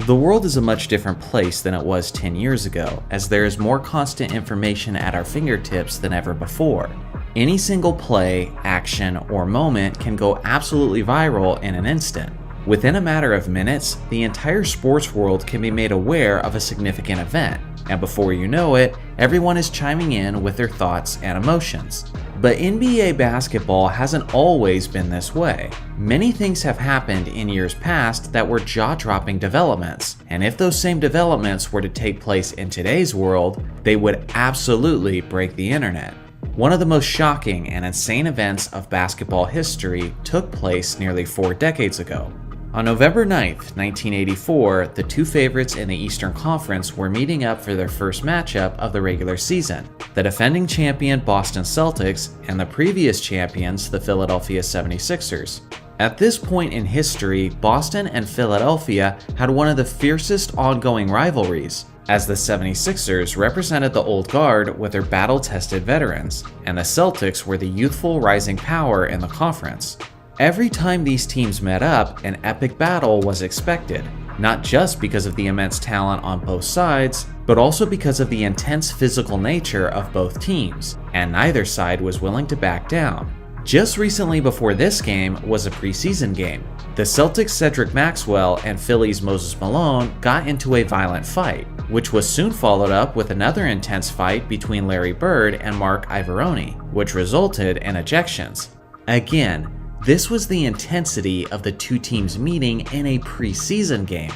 The world is a much different place than it was 10 years ago, as there is more constant information at our fingertips than ever before. Any single play, action, or moment can go absolutely viral in an instant. Within a matter of minutes, the entire sports world can be made aware of a significant event, and before you know it, everyone is chiming in with their thoughts and emotions. But NBA basketball hasn't always been this way. Many things have happened in years past that were jaw-dropping developments, and if those same developments were to take place in today's world, they would absolutely break the internet. One of the most shocking and insane events of basketball history took place nearly 4 decades ago. On November 9th, 1984, the two favorites in the Eastern Conference were meeting up for their first matchup of the regular season, the defending champion Boston Celtics and the previous champions, the Philadelphia 76ers. At this point in history, Boston and Philadelphia had one of the fiercest ongoing rivalries, as the 76ers represented the old guard with their battle-tested veterans, and the Celtics were the youthful rising power in the conference. Every time these teams met up, an epic battle was expected, not just because of the immense talent on both sides, but also because of the intense physical nature of both teams, and neither side was willing to back down. Just recently before this game was a preseason game. The Celtics' Cedric Maxwell and Phillies' Moses Malone got into a violent fight, which was soon followed up with another intense fight between Larry Bird and Mark Ivoroni, which resulted in ejections. Again, this was the intensity of the two teams meeting in a preseason game.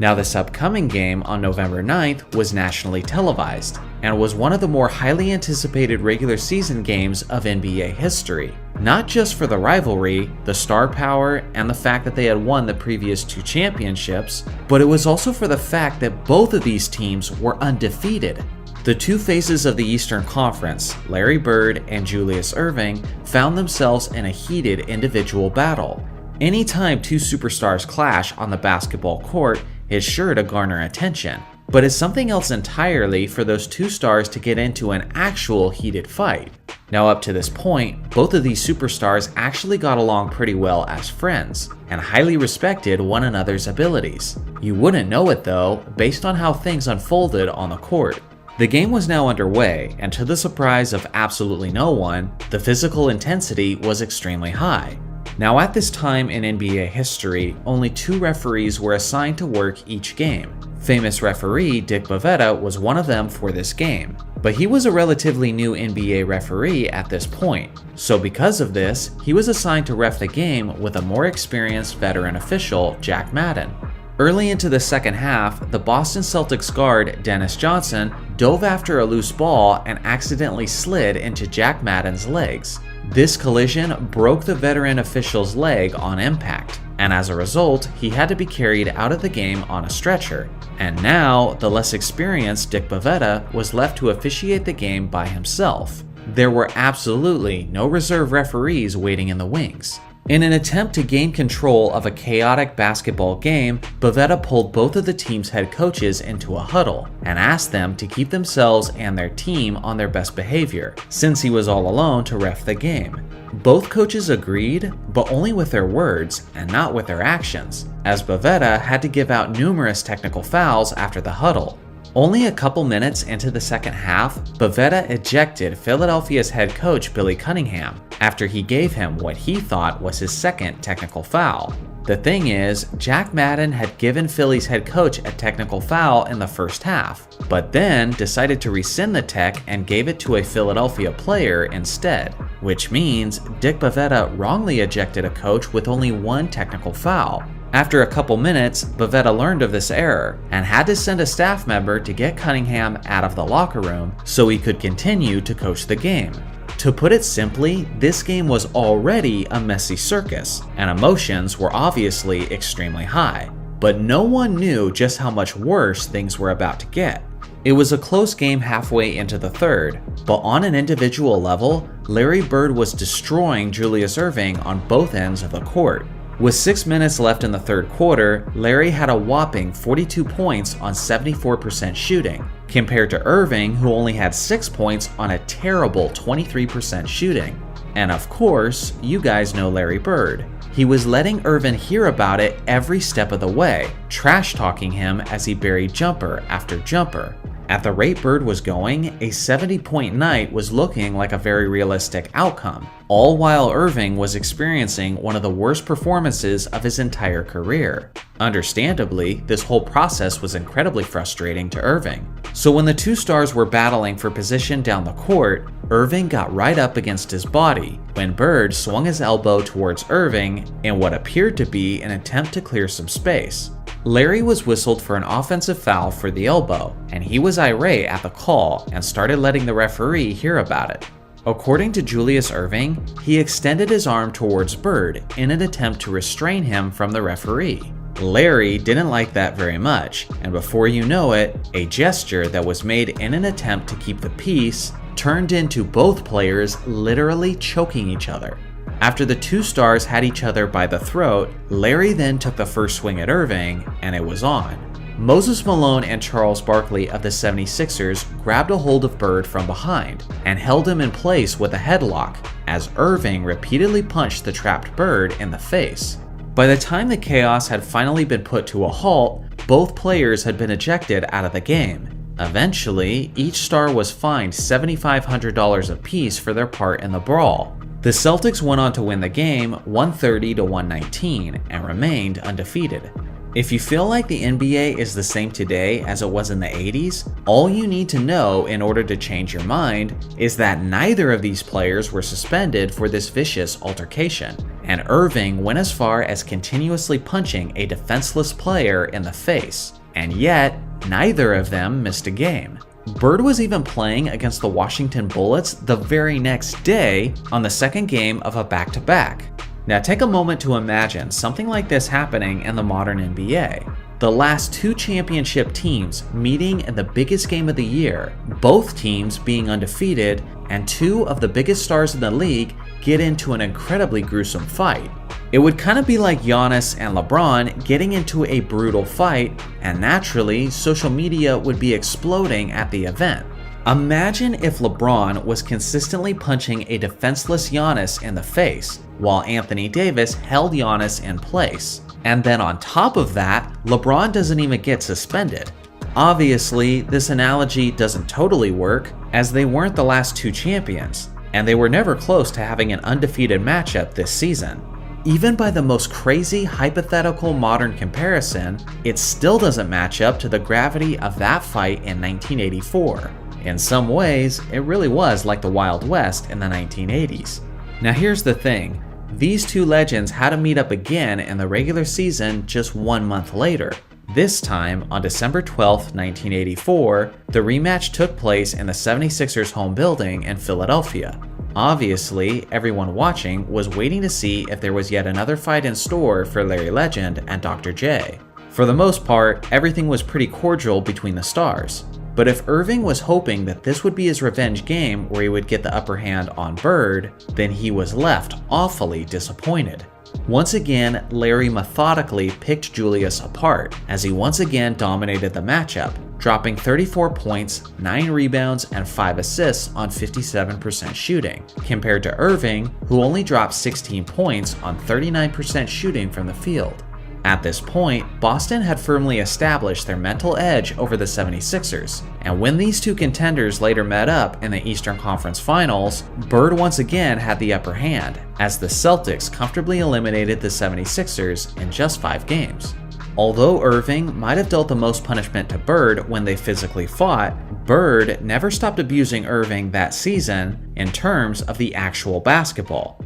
Now, this upcoming game on November 9th was nationally televised and was one of the more highly anticipated regular season games of NBA history. Not just for the rivalry, the star power, and the fact that they had won the previous 2 championships, but it was also for the fact that both of these teams were undefeated. The two faces of the Eastern Conference, Larry Bird and Julius Erving, found themselves in a heated individual battle. Anytime two superstars clash on the basketball court is sure to garner attention, but it's something else entirely for those two stars to get into an actual heated fight. Now, up to this point, both of these superstars actually got along pretty well as friends, and highly respected one another's abilities. You wouldn't know it though, based on how things unfolded on the court. The game was now underway, and to the surprise of absolutely no one, the physical intensity was extremely high. Now, at this time in NBA history, only 2 referees were assigned to work each game. Famous referee Dick Bavetta was one of them for this game, but he was a relatively new NBA referee at this point, so because of this, he was assigned to ref the game with a more experienced veteran official, Jack Madden. Early into the second half, the Boston Celtics guard Dennis Johnson dove after a loose ball and accidentally slid into Jack Madden's legs. This collision broke the veteran official's leg on impact, and as a result, he had to be carried out of the game on a stretcher. And now, the less experienced Dick Bavetta was left to officiate the game by himself. There were absolutely no reserve referees waiting in the wings. In an attempt to gain control of a chaotic basketball game, Bavetta pulled both of the team's head coaches into a huddle and asked them to keep themselves and their team on their best behavior, since he was all alone to ref the game. Both coaches agreed, but only with their words and not with their actions, as Bavetta had to give out numerous technical fouls after the huddle. Only a couple minutes into the second half, Bavetta ejected Philadelphia's head coach Billy Cunningham after he gave him what he thought was his second technical foul. The thing is, Jack Madden had given Philly's head coach a technical foul in the first half, but then decided to rescind the tech and gave it to a Philadelphia player instead, which means Dick Bavetta wrongly ejected a coach with only 1 technical foul. After a couple minutes, Bavetta learned of this error and had to send a staff member to get Cunningham out of the locker room so he could continue to coach the game. To put it simply, this game was already a messy circus, and emotions were obviously extremely high. But no one knew just how much worse things were about to get. It was a close game halfway into the third, but on an individual level, Larry Bird was destroying Julius Erving on both ends of the court. With 6 minutes left in the third quarter, Larry had a whopping 42 points on 74% shooting, compared to Erving, who only had 6 points on a terrible 23% shooting. And of course, you guys know Larry Bird. He was letting Irvin hear about it every step of the way, trash-talking him as he buried jumper after jumper. At the rate Bird was going, a 70-point night was looking like a very realistic outcome, all while Irving was experiencing one of the worst performances of his entire career. Understandably, this whole process was incredibly frustrating to Irving. So when the two stars were battling for position down the court, Irving got right up against his body when Bird swung his elbow towards Irving in what appeared to be an attempt to clear some space. Larry was whistled for an offensive foul for the elbow, and he was irate at the call and started letting the referee hear about it. According to Julius Erving, he extended his arm towards Bird in an attempt to restrain him from the referee. Larry didn't like that very much, and before you know it, a gesture that was made in an attempt to keep the peace turned into both players literally choking each other. After the two stars had each other by the throat, Larry then took the first swing at Irving, and it was on. Moses Malone and Charles Barkley of the 76ers grabbed a hold of Bird from behind and held him in place with a headlock as Irving repeatedly punched the trapped Bird in the face. By the time the chaos had finally been put to a halt, both players had been ejected out of the game. Eventually, each star was fined $7,500 apiece for their part in the brawl. The Celtics went on to win the game 130 to 119 and remained undefeated. If you feel like the NBA is the same today as it was in the 80s, all you need to know in order to change your mind is that neither of these players were suspended for this vicious altercation, and Irving went as far as continuously punching a defenseless player in the face, and yet neither of them missed a game. Bird was even playing against the Washington Bullets the very next day on the second game of a back-to-back. Now take a moment to imagine something like this happening in the modern NBA. The last two championship teams meeting in the biggest game of the year, both teams being undefeated, and two of the biggest stars in the league get into an incredibly gruesome fight. It would kind of be like Giannis and LeBron getting into a brutal fight, and naturally, social media would be exploding at the event. Imagine if LeBron was consistently punching a defenseless Giannis in the face, while Anthony Davis held Giannis in place. And then on top of that, LeBron doesn't even get suspended. Obviously, this analogy doesn't totally work, as they weren't the last two champions, and they were never close to having an undefeated matchup this season. Even by the most crazy hypothetical modern comparison, it still doesn't match up to the gravity of that fight in 1984. In some ways, it really was like the Wild West in the 1980s. Now here's the thing, these two legends had to meet up again in the regular season just 1 month later. This time, on December 12, 1984, the rematch took place in the 76ers home building in Philadelphia. Obviously, everyone watching was waiting to see if there was yet another fight in store for Larry Legend and Dr. J. For the most part, everything was pretty cordial between the stars. But if Irving was hoping that this would be his revenge game where he would get the upper hand on Bird, then he was left awfully disappointed. Once again, Larry methodically picked Julius apart as he once again dominated the matchup, dropping 34 points, 9 rebounds, and 5 assists on 57% shooting, compared to Irving, who only dropped 16 points on 39% shooting from the field. At this point, Boston had firmly established their mental edge over the 76ers, and when these two contenders later met up in the Eastern Conference Finals, Bird once again had the upper hand, as the Celtics comfortably eliminated the 76ers in just 5 games. Although Irving might have dealt the most punishment to Bird when they physically fought, Bird never stopped abusing Irving that season in terms of the actual basketball.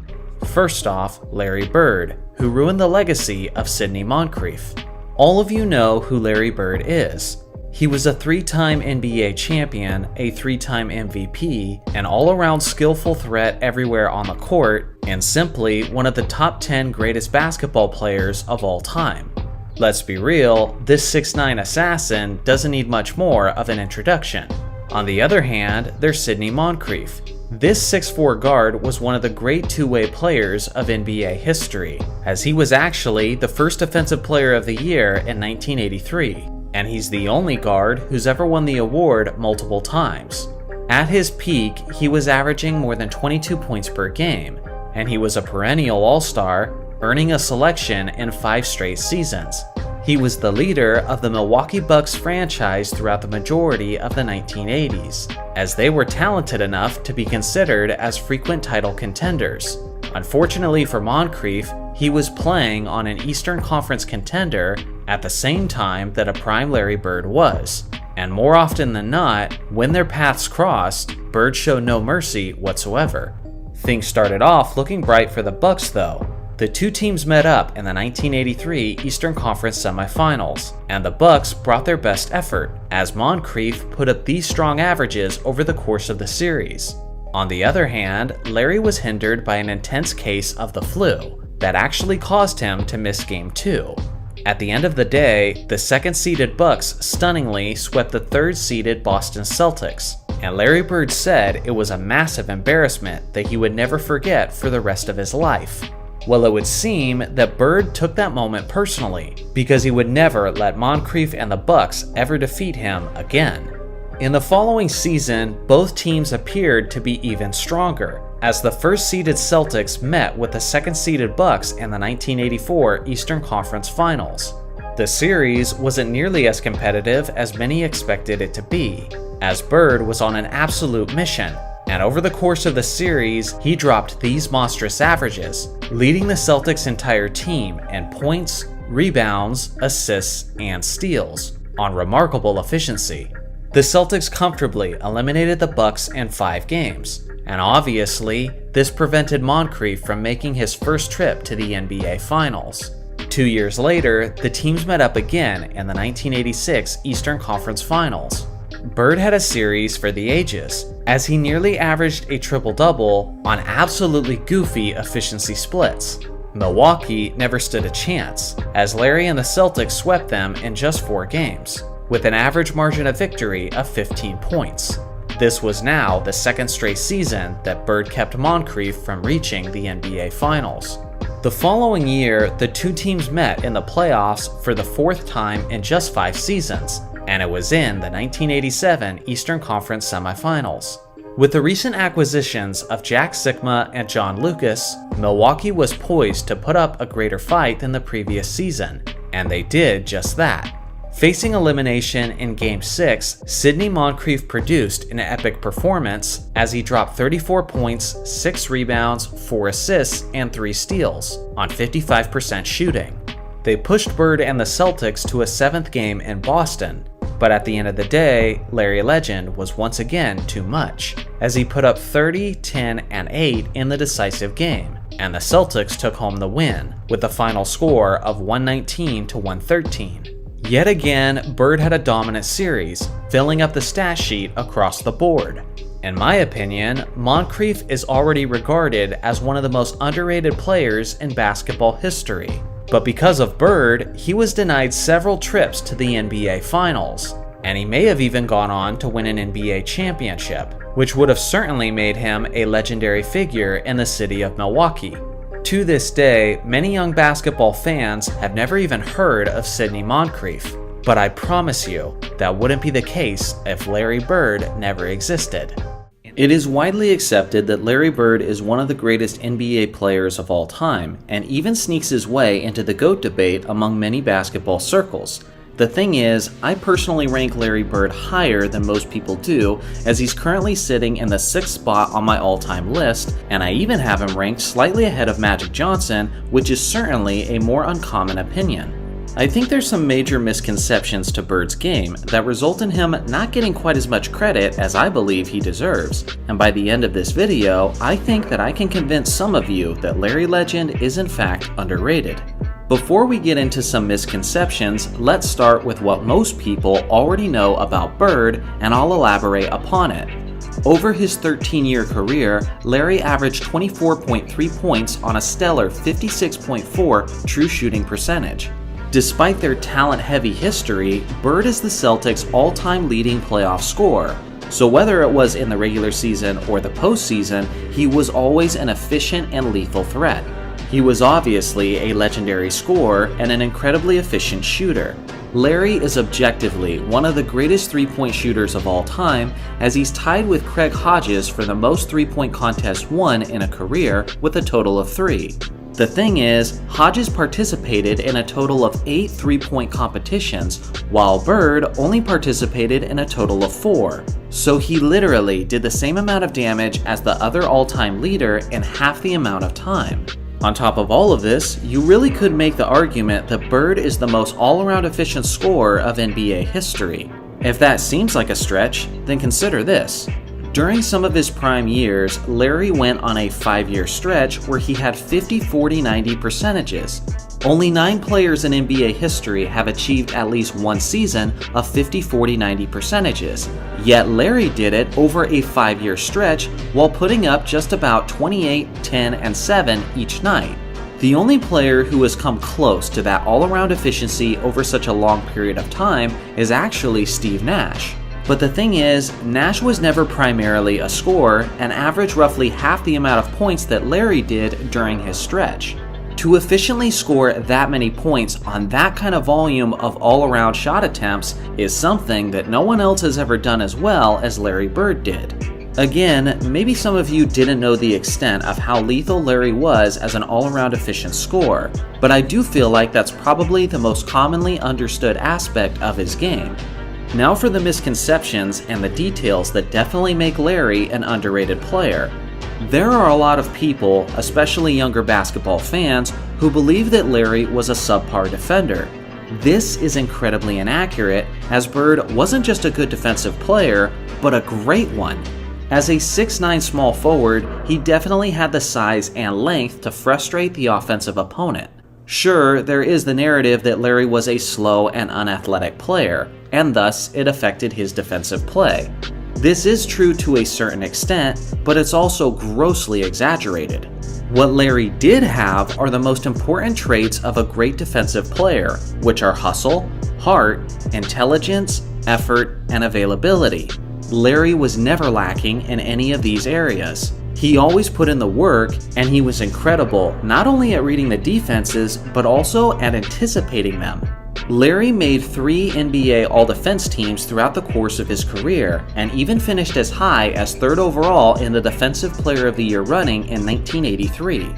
First off, Larry Bird, who ruined the legacy of Sidney Moncrief. All of you know who Larry Bird is. He was a 3-time NBA champion, a 3-time MVP, an all-around skillful threat everywhere on the court, and simply one of the top 10 greatest basketball players of all time. Let's be real, this 6'9" assassin doesn't need much more of an introduction. On the other hand, there's Sidney Moncrief. This 6'4" guard was one of the great two-way players of NBA history, as he was actually the first Defensive Player of the Year in 1983, and he's the only guard who's ever won the award multiple times. At his peak, he was averaging more than 22 points per game, and he was a perennial All-Star, earning a selection in 5 straight seasons. He was the leader of the Milwaukee Bucks franchise throughout the majority of the 1980s, as they were talented enough to be considered as frequent title contenders. Unfortunately for Moncrief, he was playing on an Eastern Conference contender at the same time that a prime Larry Bird was. And more often than not, when their paths crossed, Bird showed no mercy whatsoever. Things started off looking bright for the Bucks though. The two teams met up in the 1983 Eastern Conference semifinals, and the Bucks brought their best effort, as Moncrief put up these strong averages over the course of the series. On the other hand, Larry was hindered by an intense case of the flu that actually caused him to miss Game 2. At the end of the day, the second-seeded Bucks stunningly swept the third-seeded Boston Celtics, and Larry Bird said it was a massive embarrassment that he would never forget for the rest of his life. Well, it would seem that Bird took that moment personally, because he would never let Moncrief and the Bucks ever defeat him again. In the following season, both teams appeared to be even stronger, as the first-seeded Celtics met with the second-seeded Bucks in the 1984 Eastern Conference Finals. The series wasn't nearly as competitive as many expected it to be, as Bird was on an absolute mission, and over the course of the series, he dropped these monstrous averages, leading the Celtics' entire team in points, rebounds, assists, and steals, on remarkable efficiency. The Celtics comfortably eliminated the Bucks in 5 games, and obviously, this prevented Moncrief from making his first trip to the NBA Finals. 2 years later, the teams met up again in the 1986 Eastern Conference Finals. Bird had a series for the ages, as he nearly averaged a triple-double on absolutely goofy efficiency splits. Milwaukee never stood a chance, as Larry and the Celtics swept them in just 4 games, with an average margin of victory of 15 points. This was now the second straight season that Bird kept Moncrief from reaching the NBA Finals. The following year, the two teams met in the playoffs for the 4th time in just 5 seasons, and it was in the 1987 Eastern Conference semifinals. With the recent acquisitions of Jack Sikma and John Lucas, Milwaukee was poised to put up a greater fight than the previous season, and they did just that. Facing elimination in Game 6, Sidney Moncrief produced an epic performance as he dropped 34 points, 6 rebounds, 4 assists, and 3 steals on 55% shooting. They pushed Bird and the Celtics to a 7th game in Boston, but at the end of the day, Larry Legend was once again too much, as he put up 30, 10, and 8 in the decisive game, and the Celtics took home the win, with a final score of 119 to 113. Yet again, Bird had a dominant series, filling up the stat sheet across the board. In my opinion, Moncrief is already regarded as one of the most underrated players in basketball history. But because of Bird, he was denied several trips to the NBA Finals, and he may have even gone on to win an NBA championship, which would have certainly made him a legendary figure in the city of Milwaukee. To this day, many young basketball fans have never even heard of Sidney Moncrief, but I promise you, that wouldn't be the case if Larry Bird never existed. It is widely accepted that Larry Bird is one of the greatest NBA players of all time, and even sneaks his way into the GOAT debate among many basketball circles. The thing is, I personally rank Larry Bird higher than most people do, as he's currently sitting in the 6th spot on my all-time list, and I even have him ranked slightly ahead of Magic Johnson, which is certainly a more uncommon opinion. I think there's some major misconceptions to Bird's game that result in him not getting quite as much credit as I believe he deserves, and by the end of this video, I think that I can convince some of you that Larry Legend is in fact underrated. Before we get into some misconceptions, let's start with what most people already know about Bird, and I'll elaborate upon it. Over his 13-year career, Larry averaged 24.3 points on a stellar 56.4 true shooting percentage. Despite their talent-heavy history, Bird is the Celtics' all-time leading playoff scorer. So whether it was in the regular season or the postseason, he was always an efficient and lethal threat. He was obviously a legendary scorer and an incredibly efficient shooter. Larry is objectively one of the greatest three-point shooters of all time, as he's tied with Craig Hodges for the most three-point contests won in a career with a total of 3. The thing is, Hodges participated in a total of 8 3-point competitions, while Bird only participated in a total of 4. So he literally did the same amount of damage as the other all-time leader in half the amount of time. On top of all of this, you really could make the argument that Bird is the most all-around efficient scorer of NBA history. If that seems like a stretch, then consider this. During some of his prime years, Larry went on a 5-year stretch where he had 50-40-90 percentages. Only 9 players in NBA history have achieved at least one season of 50-40-90 percentages, yet Larry did it over a 5-year stretch while putting up just about 28, 10, and 7 each night. The only player who has come close to that all-around efficiency over such a long period of time is actually Steve Nash. But the thing is, Nash was never primarily a scorer and averaged roughly half the amount of points that Larry did during his stretch. To efficiently score that many points on that kind of volume of all-around shot attempts is something that no one else has ever done as well as Larry Bird did. Again, maybe some of you didn't know the extent of how lethal Larry was as an all-around efficient scorer, but I do feel like that's probably the most commonly understood aspect of his game. Now for the misconceptions and the details that definitely make Larry an underrated player. There are a lot of people, especially younger basketball fans, who believe that Larry was a subpar defender. This is incredibly inaccurate, as Bird wasn't just a good defensive player, but a great one. As a 6'9" small forward, he definitely had the size and length to frustrate the offensive opponent. Sure, there is the narrative that Larry was a slow and unathletic player, and thus it affected his defensive play. This is true to a certain extent, but it's also grossly exaggerated. What Larry did have are the most important traits of a great defensive player, which are hustle, heart, intelligence, effort, and availability. Larry was never lacking in any of these areas. He always put in the work, and he was incredible not only at reading the defenses, but also at anticipating them. Larry made 3 NBA All-Defense teams throughout the course of his career, and even finished as high as 3rd overall in the Defensive Player of the Year running in 1983.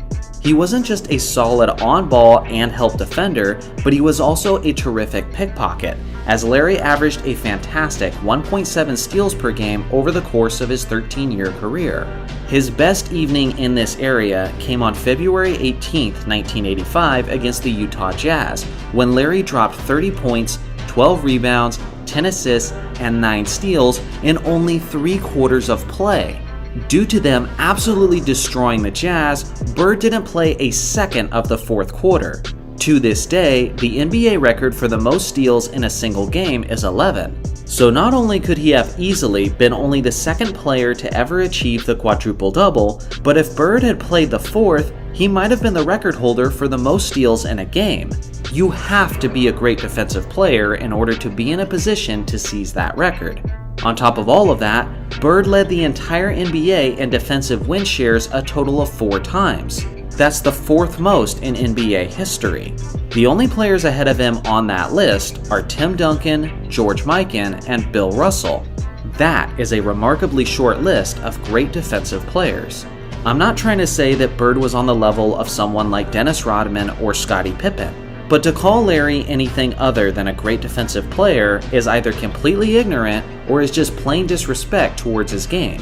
He wasn't just a solid on-ball and help defender, but he was also a terrific pickpocket, as Larry averaged a fantastic 1.7 steals per game over the course of his 13-year career. His best evening in this area came on February 18, 1985 against the Utah Jazz, when Larry dropped 30 points, 12 rebounds, 10 assists, and 9 steals in only 3 quarters of play. Due to them absolutely destroying the Jazz, Bird didn't play a second of the 4th quarter. To this day, the NBA record for the most steals in a single game is 11. So not only could he have easily been only the 2nd player to ever achieve the quadruple-double, but if Bird had played the 4th, he might have been the record holder for the most steals in a game. You have to be a great defensive player in order to be in a position to seize that record. On top of all of that, Bird led the entire NBA in defensive win shares a total of 4 times. That's the 4th most in NBA history. The only players ahead of him on that list are Tim Duncan, George Mikan, and Bill Russell. That is a remarkably short list of great defensive players. I'm not trying to say that Bird was on the level of someone like Dennis Rodman or Scottie Pippen, but to call Larry anything other than a great defensive player is either completely ignorant or is just plain disrespect towards his game.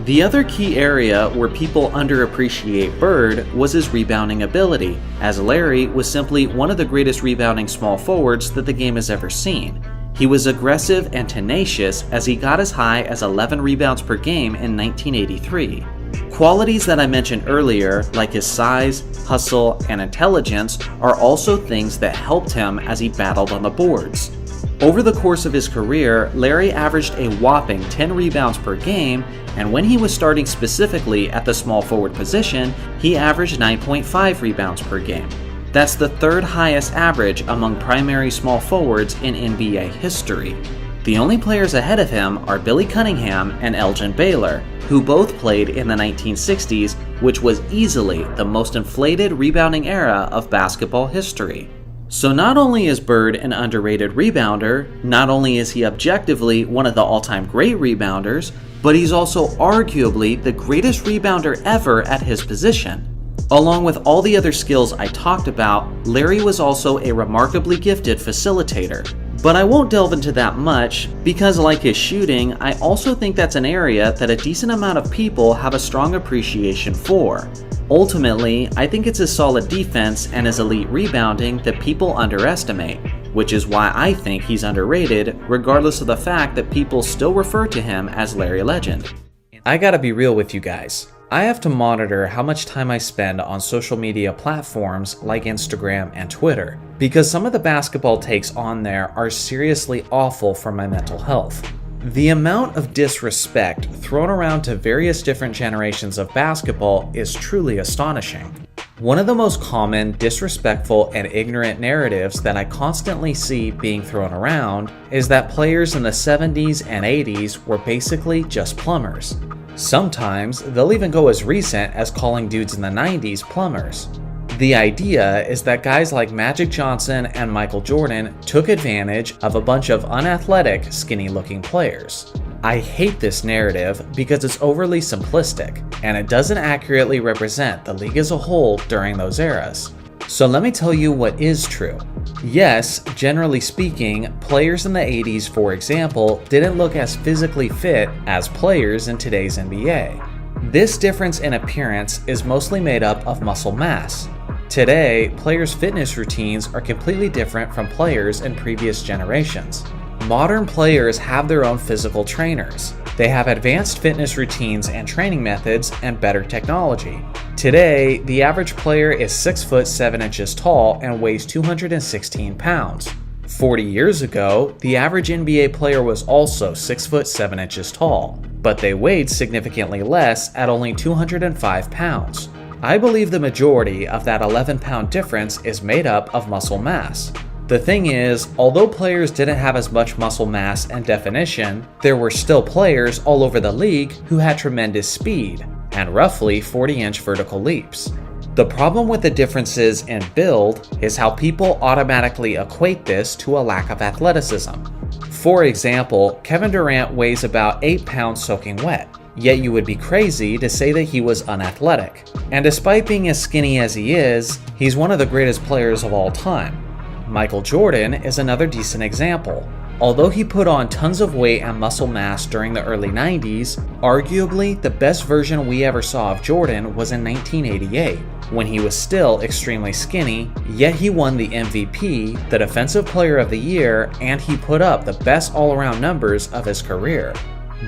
The other key area where people underappreciate Bird was his rebounding ability, as Larry was simply one of the greatest rebounding small forwards that the game has ever seen. He was aggressive and tenacious as he got as high as 11 rebounds per game in 1983. Qualities that I mentioned earlier, like his size, hustle, and intelligence, are also things that helped him as he battled on the boards. Over the course of his career, Larry averaged a whopping 10 rebounds per game, and when he was starting specifically at the small forward position, he averaged 9.5 rebounds per game. That's the 3rd highest average among primary small forwards in NBA history. The only players ahead of him are Billy Cunningham and Elgin Baylor, who both played in the 1960s, which was easily the most inflated rebounding era of basketball history. So not only is Bird an underrated rebounder, not only is he objectively one of the all-time great rebounders, but he's also arguably the greatest rebounder ever at his position. Along with all the other skills I talked about, Larry was also a remarkably gifted facilitator. But I won't delve into that much, because like his shooting, I also think that's an area that a decent amount of people have a strong appreciation for. Ultimately, I think it's his solid defense and his elite rebounding that people underestimate, which is why I think he's underrated, regardless of the fact that people still refer to him as Larry Legend. I gotta be real with you guys. I have to monitor how much time I spend on social media platforms like Instagram and Twitter, because some of the basketball takes on there are seriously awful for my mental health. The amount of disrespect thrown around to various different generations of basketball is truly astonishing. One of the most common, disrespectful, and ignorant narratives that I constantly see being thrown around is that players in the 70s and 80s were basically just plumbers. Sometimes they'll even go as recent as calling dudes in the 90s plumbers. The idea is that guys like Magic Johnson and Michael Jordan took advantage of a bunch of unathletic, skinny-looking players. I hate this narrative because it's overly simplistic, and it doesn't accurately represent the league as a whole during those eras. So let me tell you what is true. Yes, generally speaking, players in the 80s, for example, didn't look as physically fit as players in today's NBA. This difference in appearance is mostly made up of muscle mass. Today, players' fitness routines are completely different from players in previous generations. Modern players have their own physical trainers. They have advanced fitness routines and training methods and better technology. Today, the average player is 6 foot 7 inches tall and weighs 216 pounds. 40 years ago, the average NBA player was also 6 foot 7 inches tall, but they weighed significantly less at only 205 pounds. I believe the majority of that 11-pound difference is made up of muscle mass. The thing is, although players didn't have as much muscle mass and definition, there were still players all over the league who had tremendous speed and roughly 40-inch vertical leaps. The problem with the differences in build is how people automatically equate this to a lack of athleticism. For example, Kevin Durant weighs about 8 pounds soaking wet, yet you would be crazy to say that he was unathletic. And despite being as skinny as he is, he's one of the greatest players of all time. Michael Jordan is another decent example. Although he put on tons of weight and muscle mass during the early 90s, arguably the best version we ever saw of Jordan was in 1988, when he was still extremely skinny, yet he won the MVP, the Defensive Player of the Year, and he put up the best all-around numbers of his career.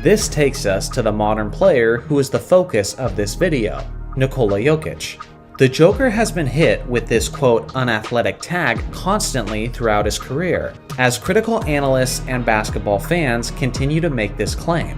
This takes us to the modern player who is the focus of this video, Nikola Jokic. The Joker has been hit with this quote unathletic tag constantly throughout his career, as critical analysts and basketball fans continue to make this claim.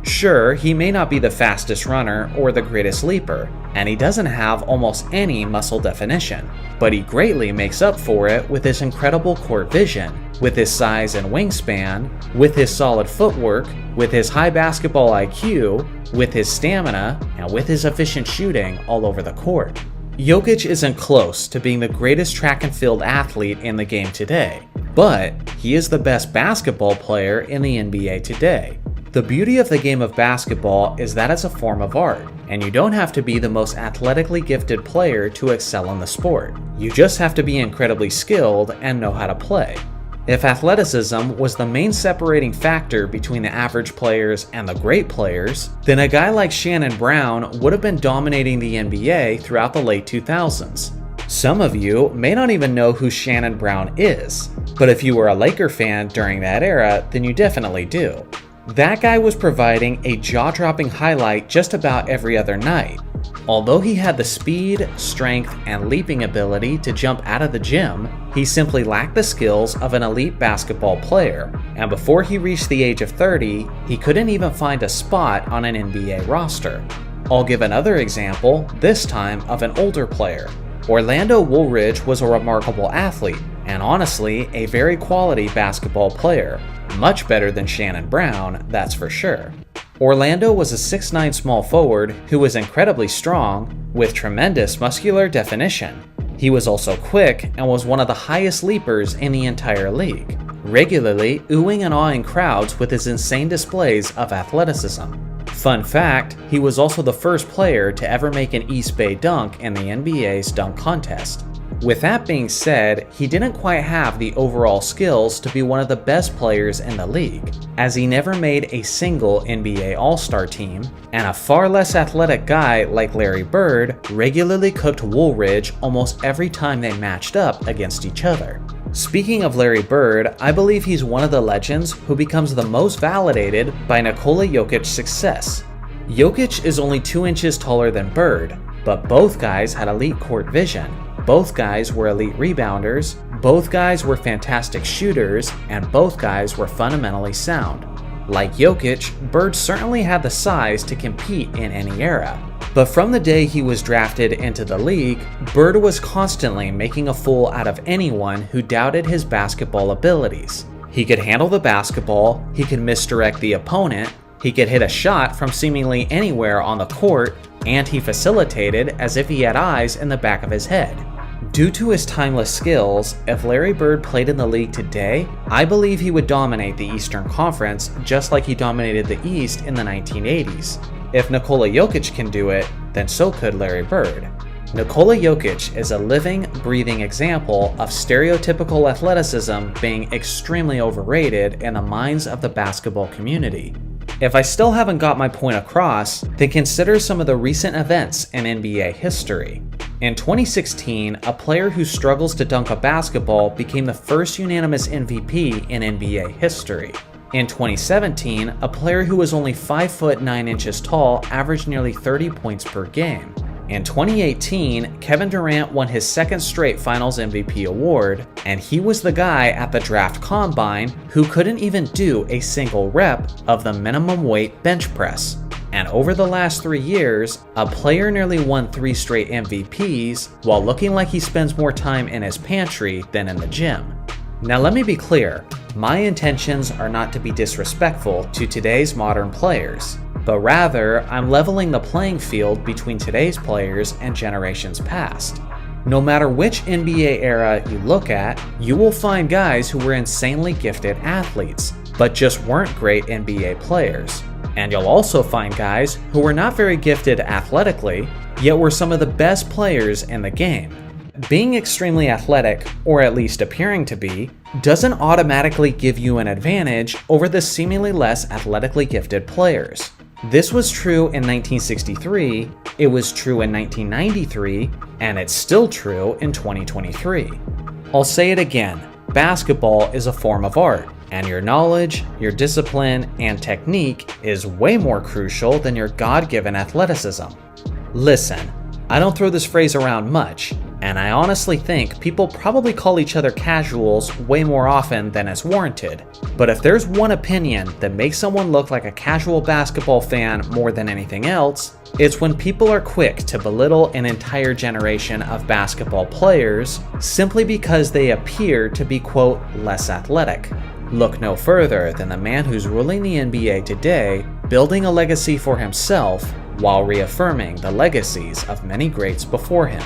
Sure, he may not be the fastest runner or the greatest leaper, and he doesn't have almost any muscle definition, but he greatly makes up for it with his incredible court vision, with his size and wingspan, with his solid footwork, with his high basketball IQ, with his stamina, and with his efficient shooting all over the court. Jokic isn't close to being the greatest track and field athlete in the game today, but he is the best basketball player in the NBA today. The beauty of the game of basketball is that it's a form of art, and you don't have to be the most athletically gifted player to excel in the sport. You just have to be incredibly skilled and know how to play. If athleticism was the main separating factor between the average players and the great players, then a guy like Shannon Brown would have been dominating the NBA throughout the late 2000s. Some of you may not even know who Shannon Brown is, but if you were a Laker fan during that era, then you definitely do. That guy was providing a jaw-dropping highlight just about every other night. Although he had the speed, strength, and leaping ability to jump out of the gym, he simply lacked the skills of an elite basketball player, and before he reached the age of 30, he couldn't even find a spot on an NBA roster. I'll give another example, this time of an older player. Orlando Woolridge was a remarkable athlete, and honestly, a very quality basketball player. Much better than Shannon Brown, that's for sure. Orlando was a 6'9" small forward who was incredibly strong, with tremendous muscular definition. He was also quick and was one of the highest leapers in the entire league, regularly oohing and awing crowds with his insane displays of athleticism. Fun fact, he was also the first player to ever make an East Bay dunk in the NBA's dunk contest. With that being said, he didn't quite have the overall skills to be one of the best players in the league, as he never made a single NBA All-Star team, and a far less athletic guy like Larry Bird regularly cooked Woolridge almost every time they matched up against each other. Speaking of Larry Bird, I believe he's one of the legends who becomes the most validated by Nikola Jokic's success. Jokic is only 2 inches taller than Bird, but both guys had elite court vision. Both guys were elite rebounders, both guys were fantastic shooters, and both guys were fundamentally sound. Like Jokic, Bird certainly had the size to compete in any era. But from the day he was drafted into the league, Bird was constantly making a fool out of anyone who doubted his basketball abilities. He could handle the basketball, he could misdirect the opponent, he could hit a shot from seemingly anywhere on the court, and he facilitated as if he had eyes in the back of his head. Due to his timeless skills, if Larry Bird played in the league today, I believe he would dominate the Eastern Conference just like he dominated the East in the 1980s. If Nikola Jokic can do it, then so could Larry Bird. Nikola Jokic is a living, breathing example of stereotypical athleticism being extremely overrated in the minds of the basketball community. If I still haven't got my point across, then consider some of the recent events in NBA history. In 2016, a player who struggles to dunk a basketball became the first unanimous MVP in NBA history. In 2017, a player who was only 5 foot 9 inches tall averaged nearly 30 points per game. In 2018, Kevin Durant won his second straight Finals MVP award, and he was the guy at the draft combine who couldn't even do a single rep of the minimum weight bench press. And over the last 3 years, a player nearly won 3 straight MVPs while looking like he spends more time in his pantry than in the gym. Now let me be clear, my intentions are not to be disrespectful to today's modern players, but rather I'm leveling the playing field between today's players and generations past. No matter which NBA era you look at, you will find guys who were insanely gifted athletes, but just weren't great NBA players. And you'll also find guys who were not very gifted athletically, yet were some of the best players in the game. Being extremely athletic, or at least appearing to be, doesn't automatically give you an advantage over the seemingly less athletically gifted players. This was true in 1963, it was true in 1993, and it's still true in 2023. I'll say it again, basketball is a form of art, and your knowledge, your discipline, and technique is way more crucial than your God-given athleticism. Listen, I don't throw this phrase around much, and I honestly think people probably call each other casuals way more often than is warranted. But if there's one opinion that makes someone look like a casual basketball fan more than anything else, it's when people are quick to belittle an entire generation of basketball players simply because they appear to be, quote, less athletic. Look no further than the man who's ruling the NBA today, building a legacy for himself while reaffirming the legacies of many greats before him.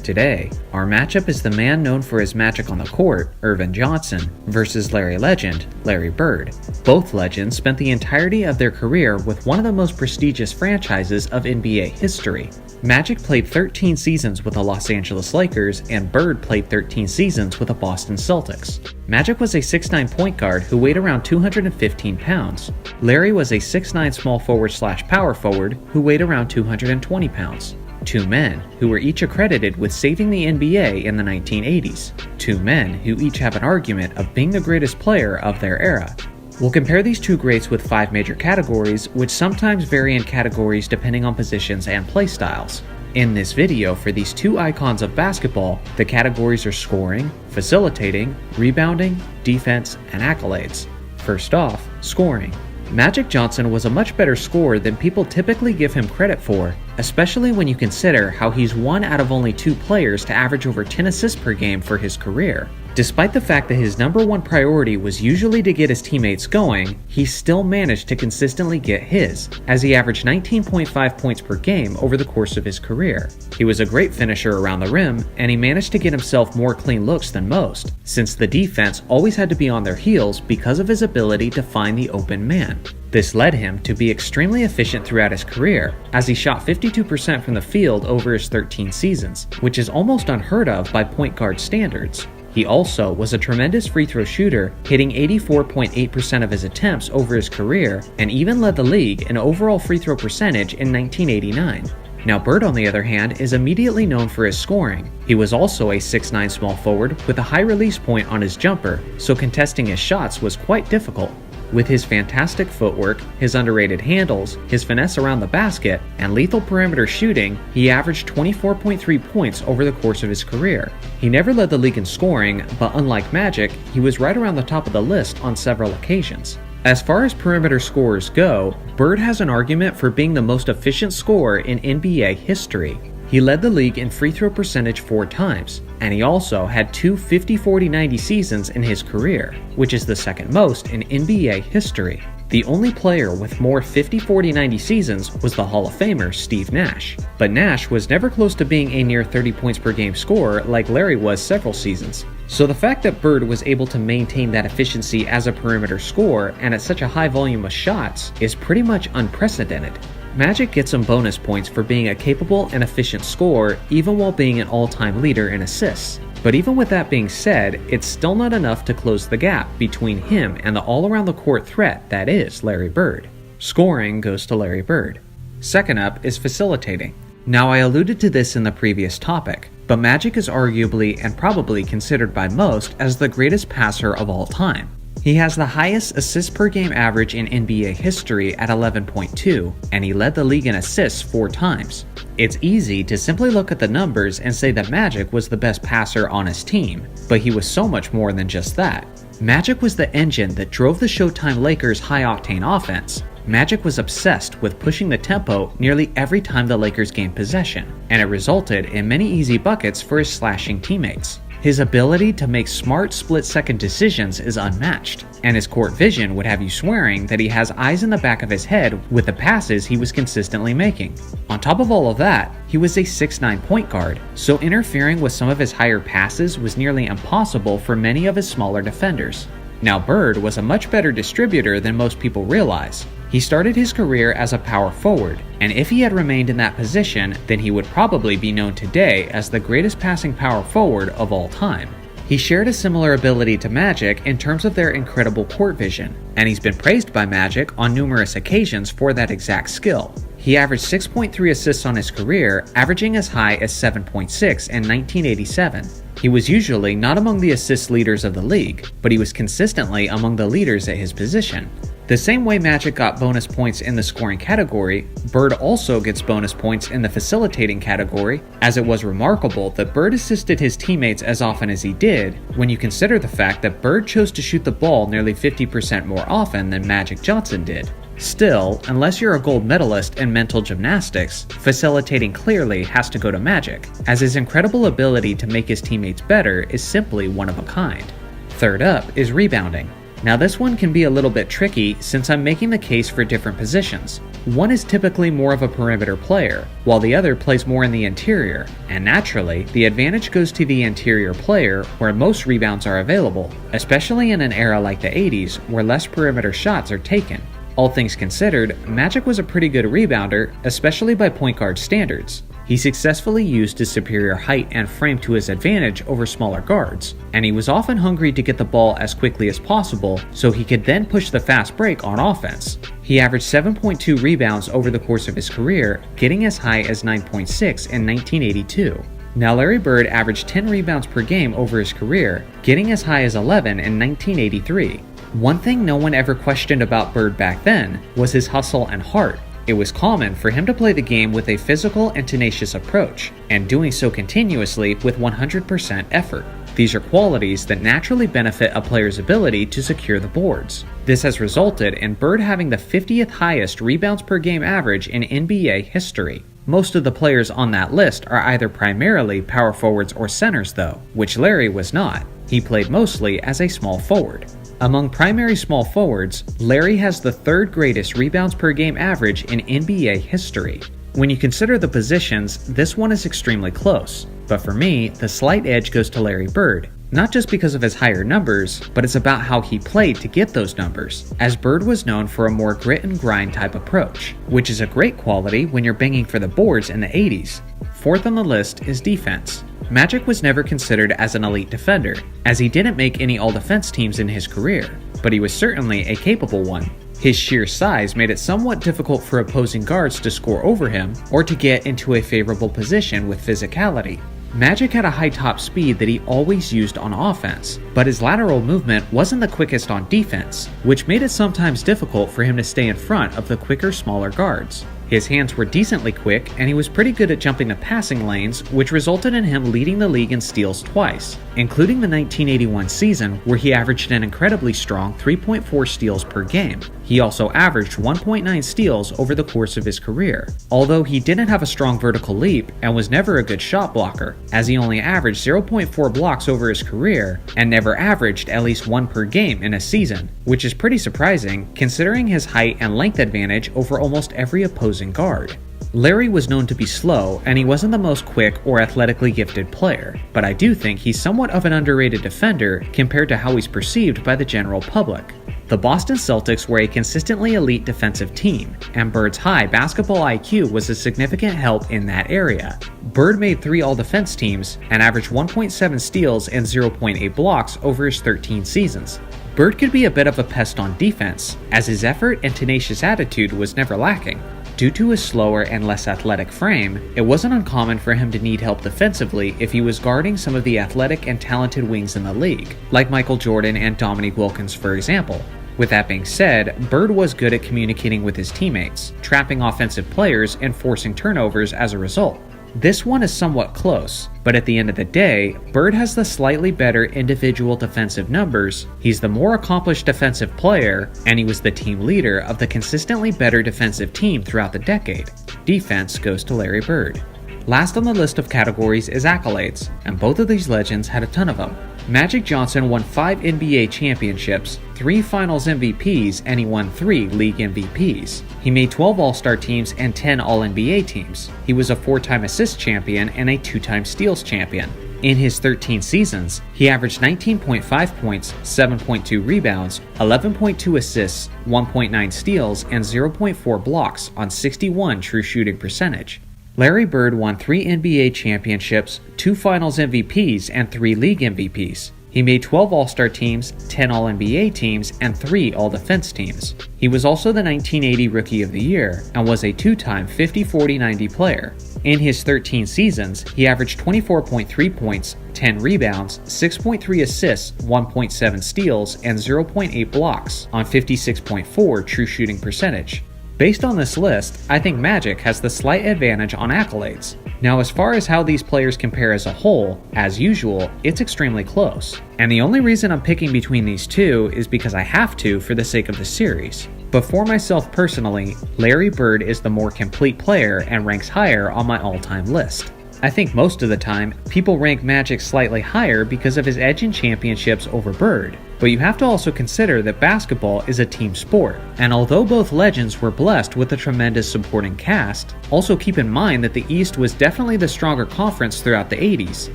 Today, our matchup is the man known for his magic on the court, Earvin Johnson, versus Larry legend, Larry Bird. Both legends spent the entirety of their career with one of the most prestigious franchises of NBA history. Magic played 13 seasons with the Los Angeles Lakers, and Bird played 13 seasons with the Boston Celtics. Magic was a 6'9" point guard who weighed around 215 pounds. Larry was a 6'9" small forward/power forward who weighed around 220 pounds. Two men who were each accredited with saving the NBA in the 1980s. Two men who each have an argument of being the greatest player of their era. We'll compare these two greats with 5 major categories, which sometimes vary in categories depending on positions and playstyles. In this video for these two icons of basketball, the categories are scoring, facilitating, rebounding, defense, and accolades. First off, scoring. Magic Johnson was a much better scorer than people typically give him credit for, especially when you consider how he's one out of only 2 players to average over 10 assists per game for his career. Despite the fact that his number one priority was usually to get his teammates going, he still managed to consistently get his, as he averaged 19.5 points per game over the course of his career. He was a great finisher around the rim, and he managed to get himself more clean looks than most, since the defense always had to be on their heels because of his ability to find the open man. This led him to be extremely efficient throughout his career, as he shot 52% from the field over his 13 seasons, which is almost unheard of by point guard standards. He also was a tremendous free throw shooter, hitting 84.8% of his attempts over his career, and even led the league in overall free throw percentage in 1989. Now Bird, on the other hand, is immediately known for his scoring. He was also a 6'9" small forward with a high release point on his jumper, so contesting his shots was quite difficult. With his fantastic footwork, his underrated handles, his finesse around the basket, and lethal perimeter shooting, he averaged 24.3 points over the course of his career. He never led the league in scoring, but unlike Magic, he was right around the top of the list on several occasions. As far as perimeter scorers go, Bird has an argument for being the most efficient scorer in NBA history. He led the league in free throw percentage 4 times, and he also had 2 50-40-90 seasons in his career, which is the second most in NBA history. The only player with more 50-40-90 seasons was the Hall of Famer Steve Nash, but Nash was never close to being a near 30 points per game scorer like Larry was several seasons. So the fact that Bird was able to maintain that efficiency as a perimeter scorer and at such a high volume of shots is pretty much unprecedented. Magic gets some bonus points for being a capable and efficient scorer even while being an all-time leader in assists. But even with that being said, it's still not enough to close the gap between him and the all-around-the-court threat that is Larry Bird. Scoring goes to Larry Bird. Second up is facilitating. Now, I alluded to this in the previous topic, but Magic is arguably and probably considered by most as the greatest passer of all time. He has the highest assists per game average in NBA history at 11.2, and he led the league in assists 4 times. It's easy to simply look at the numbers and say that Magic was the best passer on his team, but he was so much more than just that. Magic was the engine that drove the Showtime Lakers' high-octane offense. Magic was obsessed with pushing the tempo nearly every time the Lakers gained possession, and it resulted in many easy buckets for his slashing teammates. His ability to make smart split-second decisions is unmatched, and his court vision would have you swearing that he has eyes in the back of his head with the passes he was consistently making. On top of all of that, he was a 6'9" point guard, so interfering with some of his higher passes was nearly impossible for many of his smaller defenders. Now, Bird was a much better distributor than most people realize. He started his career as a power forward, and if he had remained in that position, then he would probably be known today as the greatest passing power forward of all time. He shared a similar ability to Magic in terms of their incredible court vision, and he's been praised by Magic on numerous occasions for that exact skill. He averaged 6.3 assists on his career, averaging as high as 7.6 in 1987. He was usually not among the assist leaders of the league, but he was consistently among the leaders at his position. The same way Magic got bonus points in the scoring category, Bird also gets bonus points in the facilitating category, as it was remarkable that Bird assisted his teammates as often as he did when you consider the fact that Bird chose to shoot the ball nearly 50% more often than Magic Johnson did. Still, unless you're a gold medalist in mental gymnastics, facilitating clearly has to go to Magic, as his incredible ability to make his teammates better is simply one of a kind. Third up is rebounding. Now this one can be a little bit tricky since I'm making the case for different positions. One is typically more of a perimeter player, while the other plays more in the interior, and naturally, the advantage goes to the interior player where most rebounds are available, especially in an era like the 80s where less perimeter shots are taken. All things considered, Magic was a pretty good rebounder, especially by point guard standards. He successfully used his superior height and frame to his advantage over smaller guards, and he was often hungry to get the ball as quickly as possible so he could then push the fast break on offense. He averaged 7.2 rebounds over the course of his career, getting as high as 9.6 in 1982. Now Larry Bird averaged 10 rebounds per game over his career, getting as high as 11 in 1983. One thing no one ever questioned about Bird back then was his hustle and heart. It was common for him to play the game with a physical and tenacious approach, and doing so continuously with 100% effort. These are qualities that naturally benefit a player's ability to secure the boards. This has resulted in Bird having the 50th highest rebounds per game average in NBA history. Most of the players on that list are either primarily power forwards or centers though, which Larry was not. He played mostly as a small forward. Among primary small forwards, Larry has the third greatest rebounds per game average in NBA history. When you consider the positions, this one is extremely close, but for me, the slight edge goes to Larry Bird, not just because of his higher numbers, but it's about how he played to get those numbers, as Bird was known for a more grit and grind type approach, which is a great quality when you're banging for the boards in the 80s. Fourth on the list is defense. Magic was never considered as an elite defender, as he didn't make any all-defense teams in his career, but he was certainly a capable one. His sheer size made it somewhat difficult for opposing guards to score over him or to get into a favorable position with physicality. Magic had a high top speed that he always used on offense, but his lateral movement wasn't the quickest on defense, which made it sometimes difficult for him to stay in front of the quicker, smaller guards. His hands were decently quick, and he was pretty good at jumping the passing lanes, which resulted in him leading the league in steals twice, including the 1981 season where he averaged an incredibly strong 3.4 steals per game. He also averaged 1.9 steals over the course of his career, although he didn't have a strong vertical leap and was never a good shot blocker, as he only averaged 0.4 blocks over his career and never averaged at least one per game in a season, which is pretty surprising considering his height and length advantage over almost every opposing guard. Larry was known to be slow, and he wasn't the most quick or athletically gifted player, but I do think he's somewhat of an underrated defender compared to how he's perceived by the general public. The Boston Celtics were a consistently elite defensive team, and Bird's high basketball IQ was a significant help in that area. Bird made 3 all-defense teams and averaged 1.7 steals and 0.8 blocks over his 13 seasons. Bird could be a bit of a pest on defense, as his effort and tenacious attitude was never lacking. Due to his slower and less athletic frame, it wasn't uncommon for him to need help defensively if he was guarding some of the athletic and talented wings in the league, like Michael Jordan and Dominique Wilkins for example. With that being said, Bird was good at communicating with his teammates, trapping offensive players and forcing turnovers as a result. This one is somewhat close, but at the end of the day, Bird has the slightly better individual defensive numbers, he's the more accomplished defensive player, and he was the team leader of the consistently better defensive team throughout the decade. Defense goes to Larry Bird. Last on the list of categories is accolades, and both of these legends had a ton of them. Magic Johnson won 5 NBA championships, 3 Finals MVPs, and he won 3 League MVPs. He made 12 All-Star teams and 10 All-NBA teams. He was a 4-time assist champion and a 2-time steals champion. In his 13 seasons, he averaged 19.5 points, 7.2 rebounds, 11.2 assists, 1.9 steals, and 0.4 blocks on 61 true shooting percentage. Larry Bird won 3 NBA championships, 2 Finals MVPs, and 3 League MVPs. He made 12 All-Star teams, 10 All-NBA teams, and 3 All-Defense teams. He was also the 1980 Rookie of the Year and was a 2-time 50-40-90 player. In his 13 seasons, he averaged 24.3 points, 10 rebounds, 6.3 assists, 1.7 steals, and 0.8 blocks on 56.4 true shooting percentage. Based on this list, I think Magic has the slight advantage on accolades. Now, as far as how these players compare as a whole, as usual, it's extremely close. And the only reason I'm picking between these two is because I have to for the sake of the series. But for myself personally, Larry Bird is the more complete player and ranks higher on my all-time list. I think most of the time, people rank Magic slightly higher because of his edge in championships over Bird. But you have to also consider that basketball is a team sport, and although both legends were blessed with a tremendous supporting cast, also keep in mind that the East was definitely the stronger conference throughout the 80s,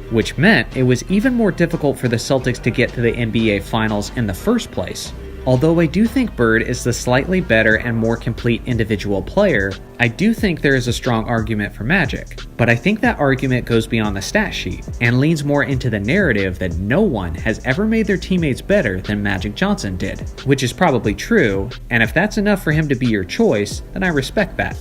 which meant it was even more difficult for the Celtics to get to the NBA Finals in the first place. Although I do think Bird is the slightly better and more complete individual player, I do think there is a strong argument for Magic. But I think that argument goes beyond the stat sheet, and leans more into the narrative that no one has ever made their teammates better than Magic Johnson did. Which is probably true, and if that's enough for him to be your choice, then I respect that.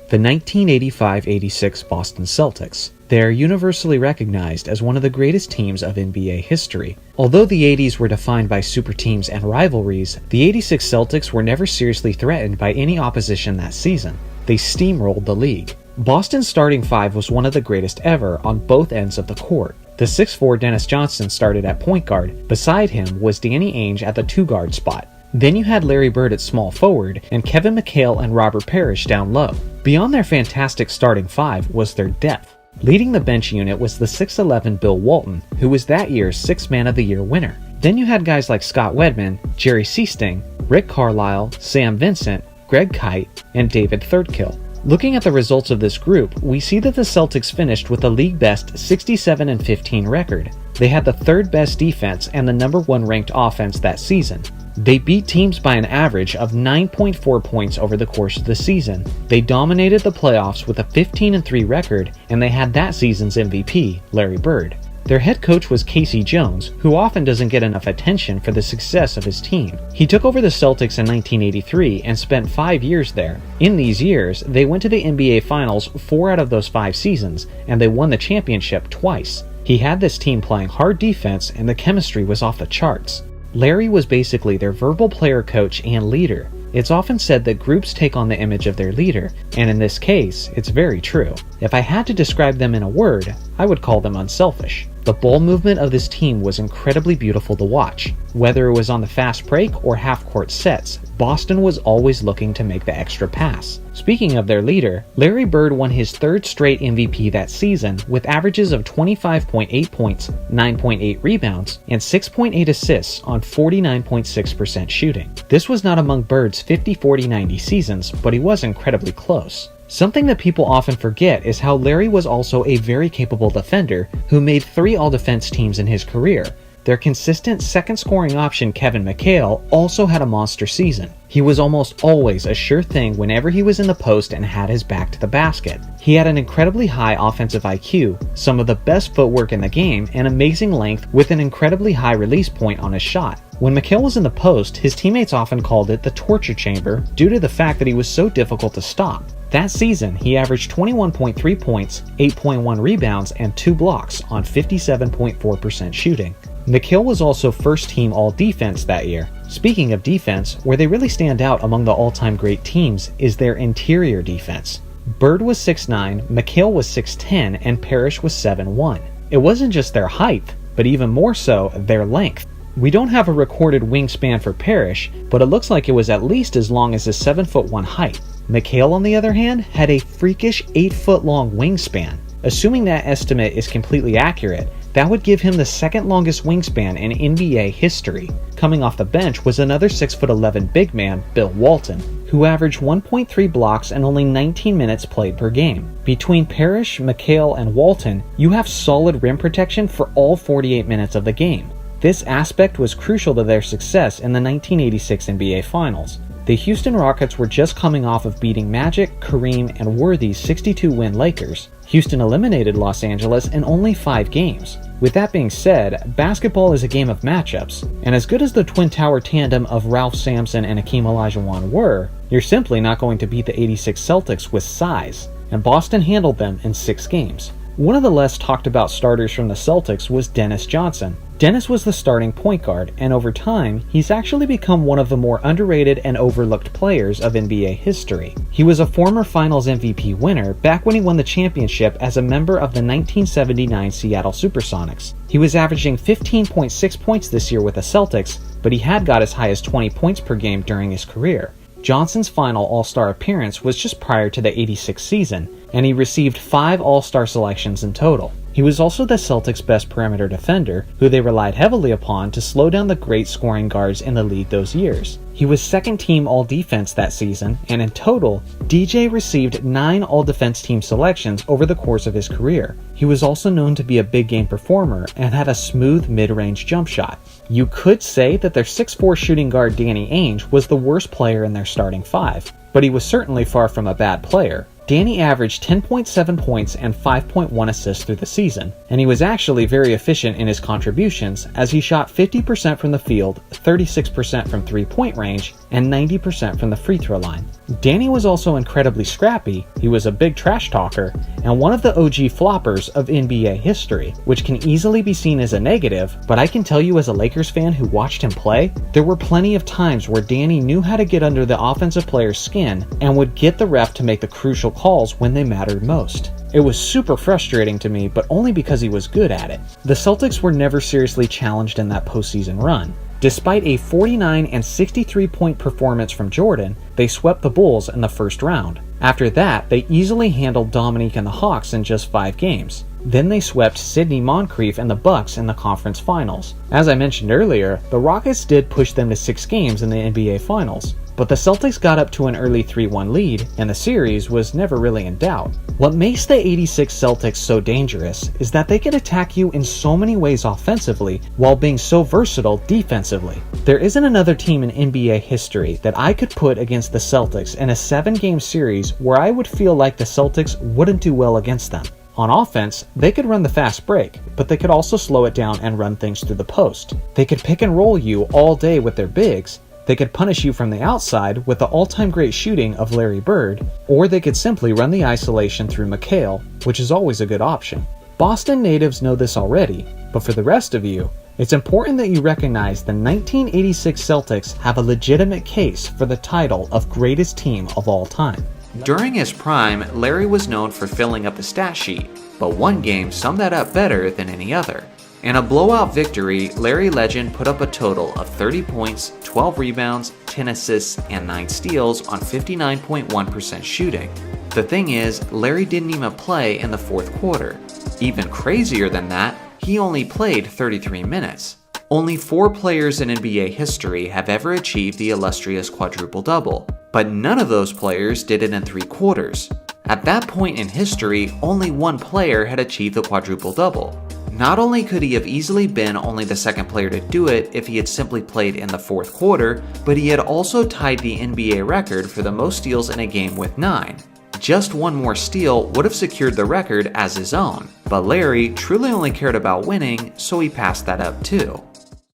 The 1985-86 Boston Celtics. They are universally recognized as one of the greatest teams of NBA history. Although the 80s were defined by super teams and rivalries, the 86 Celtics were never seriously threatened by any opposition that season. They steamrolled the league. Boston's starting 5 was one of the greatest ever on both ends of the court. The 6'4" Dennis Johnson started at point guard. Beside him was Danny Ainge at the 2-guard spot. Then you had Larry Bird at small forward, and Kevin McHale and Robert Parrish down low. Beyond their fantastic starting 5 was their depth. Leading the bench unit was the 6'11 Bill Walton, who was that year's Sixth Man of the Year winner. Then you had guys like Scott Wedman, Jerry Seasting, Rick Carlisle, Sam Vincent, Greg Kite, and David Thirdkill. Looking at the results of this group, we see that the Celtics finished with a league-best 67-15 record. They had the third best defense and the number 1 ranked offense that season. They beat teams by an average of 9.4 points over the course of the season. They dominated the playoffs with a 15-3 record, and they had that season's MVP, Larry Bird. Their head coach was Casey Jones, who often doesn't get enough attention for the success of his team. He took over the Celtics in 1983 and spent 5 years there. In these years, they went to the NBA Finals 4 out of those 5 seasons, and they won the championship twice. He had this team playing hard defense, and the chemistry was off the charts. Larry was basically their verbal player coach and leader. It's often said that groups take on the image of their leader, and in this case, it's very true. If I had to describe them in a word, I would call them unselfish. The ball movement of this team was incredibly beautiful to watch. Whether it was on the fast break or half-court sets, Boston was always looking to make the extra pass. Speaking of their leader, Larry Bird won his 3rd straight MVP that season with averages of 25.8 points, 9.8 rebounds, and 6.8 assists on 49.6% shooting. This was not among Bird's 50-40-90 seasons, but he was incredibly close. Something that people often forget is how Larry was also a very capable defender who made 3 all-defense teams in his career. Their consistent second scoring option Kevin McHale also had a monster season. He was almost always a sure thing whenever he was in the post and had his back to the basket. He had an incredibly high offensive IQ, some of the best footwork in the game, and amazing length with an incredibly high release point on his shot. When McHale was in the post, his teammates often called it the torture chamber due to the fact that he was so difficult to stop. That season, he averaged 21.3 points, 8.1 rebounds, and 2 blocks on 57.4% shooting. McHale was also first team all-defense that year. Speaking of defense, where they really stand out among the all-time great teams is their interior defense. Bird was 6'9", McHale was 6'10", and Parrish was 7'1". It wasn't just their height, but even more so, their length. We don't have a recorded wingspan for Parrish, but it looks like it was at least as long as his 7'1" height. McHale, on the other hand, had a freakish 8-foot-long wingspan. Assuming that estimate is completely accurate, that would give him the second longest wingspan in NBA history. Coming off the bench was another 6'11" big man, Bill Walton, who averaged 1.3 blocks and only 19 minutes played per game. Between Parrish, McHale, and Walton, you have solid rim protection for all 48 minutes of the game. This aspect was crucial to their success in the 1986 NBA Finals. The Houston Rockets were just coming off of beating Magic, Kareem, and Worthy's 62-win Lakers. Houston eliminated Los Angeles in only 5 games. With that being said, basketball is a game of matchups, and as good as the Twin Tower tandem of Ralph Sampson and Hakeem Olajuwon were, you're simply not going to beat the '86 Celtics with size, and Boston handled them in 6 games. One of the less talked about starters from the Celtics was Dennis Johnson. Dennis was the starting point guard, and over time, he's actually become one of the more underrated and overlooked players of NBA history. He was a former Finals MVP winner back when he won the championship as a member of the 1979 Seattle Supersonics. He was averaging 15.6 points this year with the Celtics, but he had got as high as 20 points per game during his career. Johnson's final All-Star appearance was just prior to the '86 season, and he received 5 All-Star selections in total. He was also the Celtics' best perimeter defender, who they relied heavily upon to slow down the great scoring guards in the league those years. He was second team All-Defense that season, and in total, DJ received 9 All-Defense team selections over the course of his career. He was also known to be a big game performer and had a smooth mid-range jump shot. You could say that their 6'4" shooting guard Danny Ainge was the worst player in their starting 5, but he was certainly far from a bad player. Danny averaged 10.7 points and 5.1 assists through the season, and he was actually very efficient in his contributions as he shot 50% from the field, 36% from three-point range, and 90% from the free throw line. Danny was also incredibly scrappy, he was a big trash talker, and one of the OG floppers of NBA history, which can easily be seen as a negative, but I can tell you as a Lakers fan who watched him play, there were plenty of times where Danny knew how to get under the offensive player's skin and would get the ref to make the crucial calls when they mattered most. It was super frustrating to me, but only because he was good at it. The Celtics were never seriously challenged in that postseason run. Despite a 49 and 63 point performance from Jordan, they swept the Bulls in the first round. After that, they easily handled Dominique and the Hawks in just 5 games. Then they swept Sidney Moncrief and the Bucks in the conference finals. As I mentioned earlier, the Rockets did push them to 6 games in the NBA Finals, but the Celtics got up to an early 3-1 lead, and the series was never really in doubt. What makes the '86 Celtics so dangerous is that they could attack you in so many ways offensively while being so versatile defensively. There isn't another team in NBA history that I could put against the Celtics in a 7-game series where I would feel like the Celtics wouldn't do well against them. On offense, they could run the fast break, but they could also slow it down and run things through the post. They could pick and roll you all day with their bigs. They could punish you from the outside with the all-time great shooting of Larry Bird, or they could simply run the isolation through McHale, which is always a good option. Boston natives know this already, but for the rest of you, it's important that you recognize the 1986 Celtics have a legitimate case for the title of greatest team of all time. During his prime, Larry was known for filling up the stat sheet, but one game summed that up better than any other. In a blowout victory, Larry Legend put up a total of 30 points, 12 rebounds, 10 assists, and 9 steals on 59.1% shooting. The thing is, Larry didn't even play in the fourth quarter. Even crazier than that, he only played 33 minutes. Only 4 players in NBA history have ever achieved the illustrious quadruple-double, but none of those players did it in 3 quarters. At that point in history, only one player had achieved the quadruple-double. Not only could he have easily been only the second player to do it if he had simply played in the fourth quarter, but he had also tied the NBA record for the most steals in a game with 9. Just one more steal would have secured the record as his own, but Larry truly only cared about winning, so he passed that up too.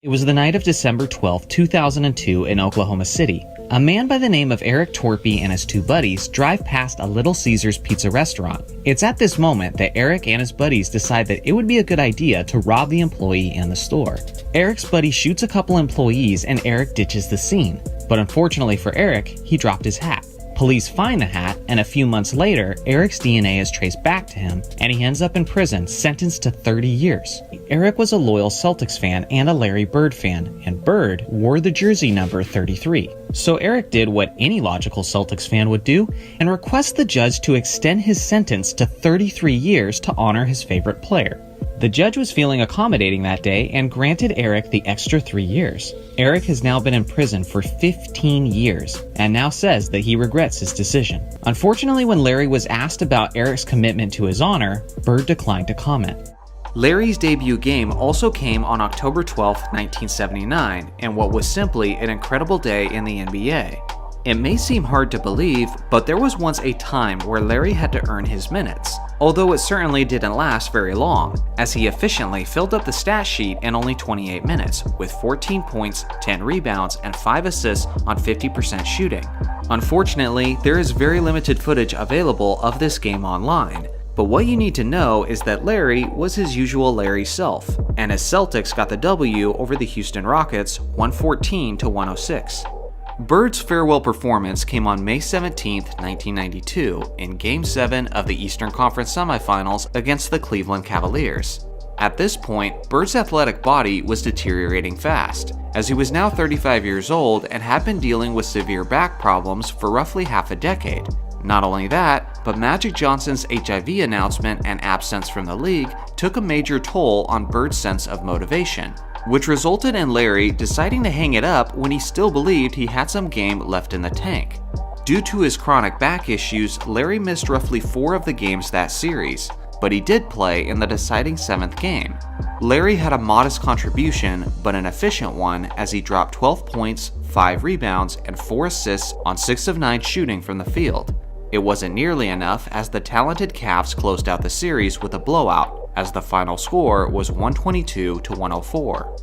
It was the night of December 12, 2002 in Oklahoma City. A man by the name of Eric Torpy and his 2 buddies drive past a Little Caesars pizza restaurant. It's at this moment that Eric and his buddies decide that it would be a good idea to rob the employee in the store. Eric's buddy shoots a couple employees and Eric ditches the scene, but unfortunately for Eric, he dropped his hat. Police find the hat, and a few months later, Eric's DNA is traced back to him, and he ends up in prison, sentenced to 30 years. Eric was a loyal Celtics fan and a Larry Bird fan, and Bird wore the jersey number 33. So Eric did what any logical Celtics fan would do, and request the judge to extend his sentence to 33 years to honor his favorite player. The judge was feeling accommodating that day and granted Eric the extra 3 years. Eric has now been in prison for 15 years and now says that he regrets his decision. Unfortunately, when Larry was asked about Eric's commitment to his honor, Bird declined to comment. Larry's debut game also came on October 12, 1979, and what was simply an incredible day in the NBA. It may seem hard to believe, but there was once a time where Larry had to earn his minutes, although it certainly didn't last very long, as he efficiently filled up the stat sheet in only 28 minutes, with 14 points, 10 rebounds, and 5 assists on 50% shooting. Unfortunately, there is very limited footage available of this game online, but what you need to know is that Larry was his usual Larry self, and his Celtics got the W over the Houston Rockets 114-106. Bird's farewell performance came on May 17, 1992, in Game 7 of the Eastern Conference Semifinals against the Cleveland Cavaliers. At this point, Bird's athletic body was deteriorating fast, as he was now 35 years old and had been dealing with severe back problems for roughly half a decade. Not only that, but Magic Johnson's HIV announcement and absence from the league took a major toll on Bird's sense of motivation, which resulted in Larry deciding to hang it up when he still believed he had some game left in the tank. Due to his chronic back issues, Larry missed roughly 4 of the games that series, but he did play in the deciding 7th game. Larry had a modest contribution, but an efficient one, as he dropped 12 points, 5 rebounds, and 4 assists on 6 of 9 shooting from the field. It wasn't nearly enough, as the talented Cavs closed out the series with a blowout, as the final score was 122-104.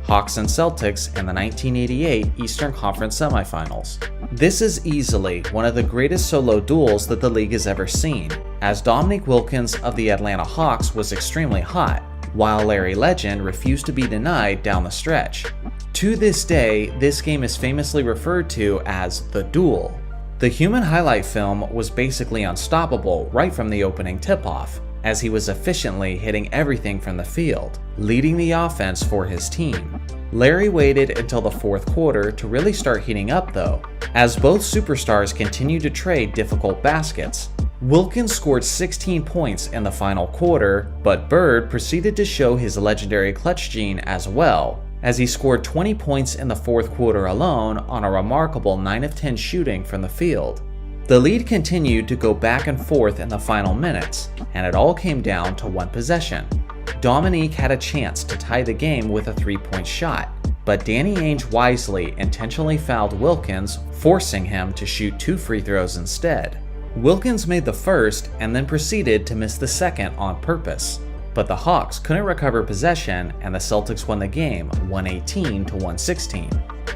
Hawks and Celtics in the 1988 Eastern Conference Semifinals. This is easily one of the greatest solo duels that the league has ever seen, as Dominique Wilkins of the Atlanta Hawks was extremely hot, while Larry Legend refused to be denied down the stretch. To this day, this game is famously referred to as the duel. The human highlight film was basically unstoppable right from the opening tip-off, as he was efficiently hitting everything from the field, leading the offense for his team. Larry waited until the fourth quarter to really start heating up though, as both superstars continued to trade difficult baskets. Wilkins scored 16 points in the final quarter, but Bird proceeded to show his legendary clutch gene as well, as he scored 20 points in the fourth quarter alone on a remarkable 9 of 10 shooting from the field. The lead continued to go back and forth in the final minutes, and it all came down to one possession. Dominique had a chance to tie the game with a 3-point shot, but Danny Ainge wisely intentionally fouled Wilkins, forcing him to shoot 2 free throws instead. Wilkins made the first and then proceeded to miss the second on purpose, but the Hawks couldn't recover possession and the Celtics won the game 118 to 116.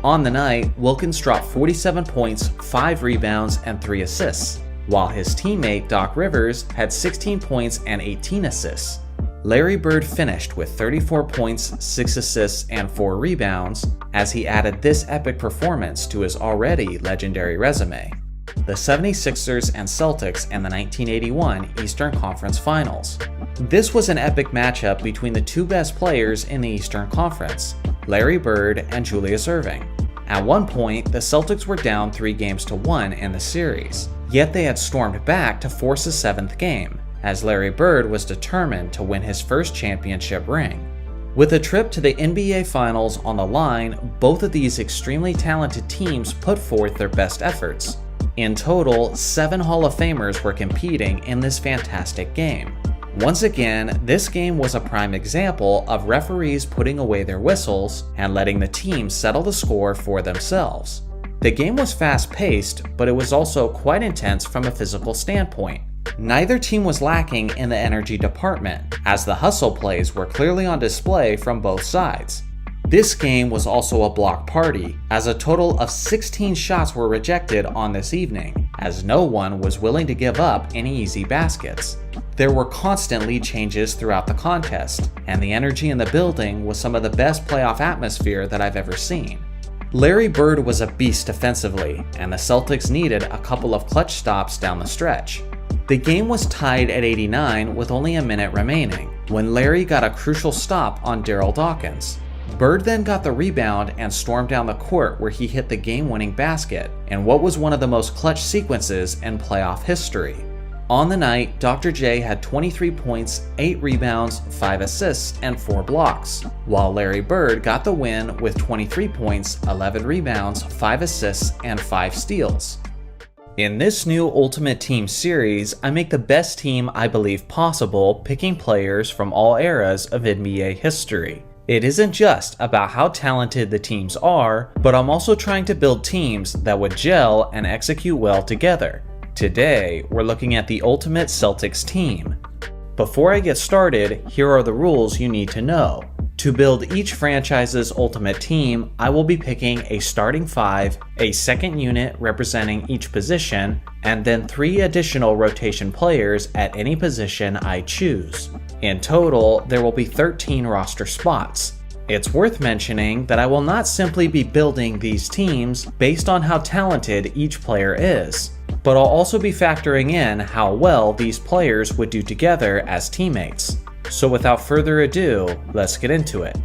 On the night, Wilkins dropped 47 points, 5 rebounds, and 3 assists, while his teammate Doc Rivers had 16 points and 18 assists. Larry Bird finished with 34 points, 6 assists, and 4 rebounds, as he added this epic performance to his already legendary resume. The 76ers and Celtics in the 1981 Eastern Conference Finals. This was an epic matchup between the two best players in the Eastern Conference, Larry Bird and Julius Erving. At one point, the Celtics were down 3-1 in the series, yet they had stormed back to force a 7th game, as Larry Bird was determined to win his first championship ring. With a trip to the NBA Finals on the line, both of these extremely talented teams put forth their best efforts. In total, 7 Hall of Famers were competing in this fantastic game. Once again, this game was a prime example of referees putting away their whistles and letting the team settle the score for themselves. The game was fast-paced, but it was also quite intense from a physical standpoint. Neither team was lacking in the energy department, as the hustle plays were clearly on display from both sides. This game was also a block party, as a total of 16 shots were rejected on this evening, as no one was willing to give up any easy baskets. There were constant lead changes throughout the contest, and the energy in the building was some of the best playoff atmosphere that I've ever seen. Larry Bird was a beast defensively, and the Celtics needed a couple of clutch stops down the stretch. The game was tied at 89 with only a minute remaining, when Larry got a crucial stop on Darryl Dawkins. Bird then got the rebound and stormed down the court where he hit the game-winning basket in what was one of the most clutch sequences in playoff history. On the night, Dr. J had 23 points, 8 rebounds, 5 assists, and 4 blocks, while Larry Bird got the win with 23 points, 11 rebounds, 5 assists, and 5 steals. In this new Ultimate Team series, I make the best team I believe possible, picking players from all eras of NBA history. It isn't just about how talented the teams are, but I'm also trying to build teams that would gel and execute well together. Today, we're looking at the Ultimate Celtics team. Before I get started, here are the rules you need to know. To build each franchise's ultimate team, I will be picking a starting 5, a second unit representing each position, and then 3 additional rotation players at any position I choose. In total, there will be 13 roster spots. It's worth mentioning that I will not simply be building these teams based on how talented each player is, but I'll also be factoring in how well these players would do together as teammates. So without further ado, let's get into it.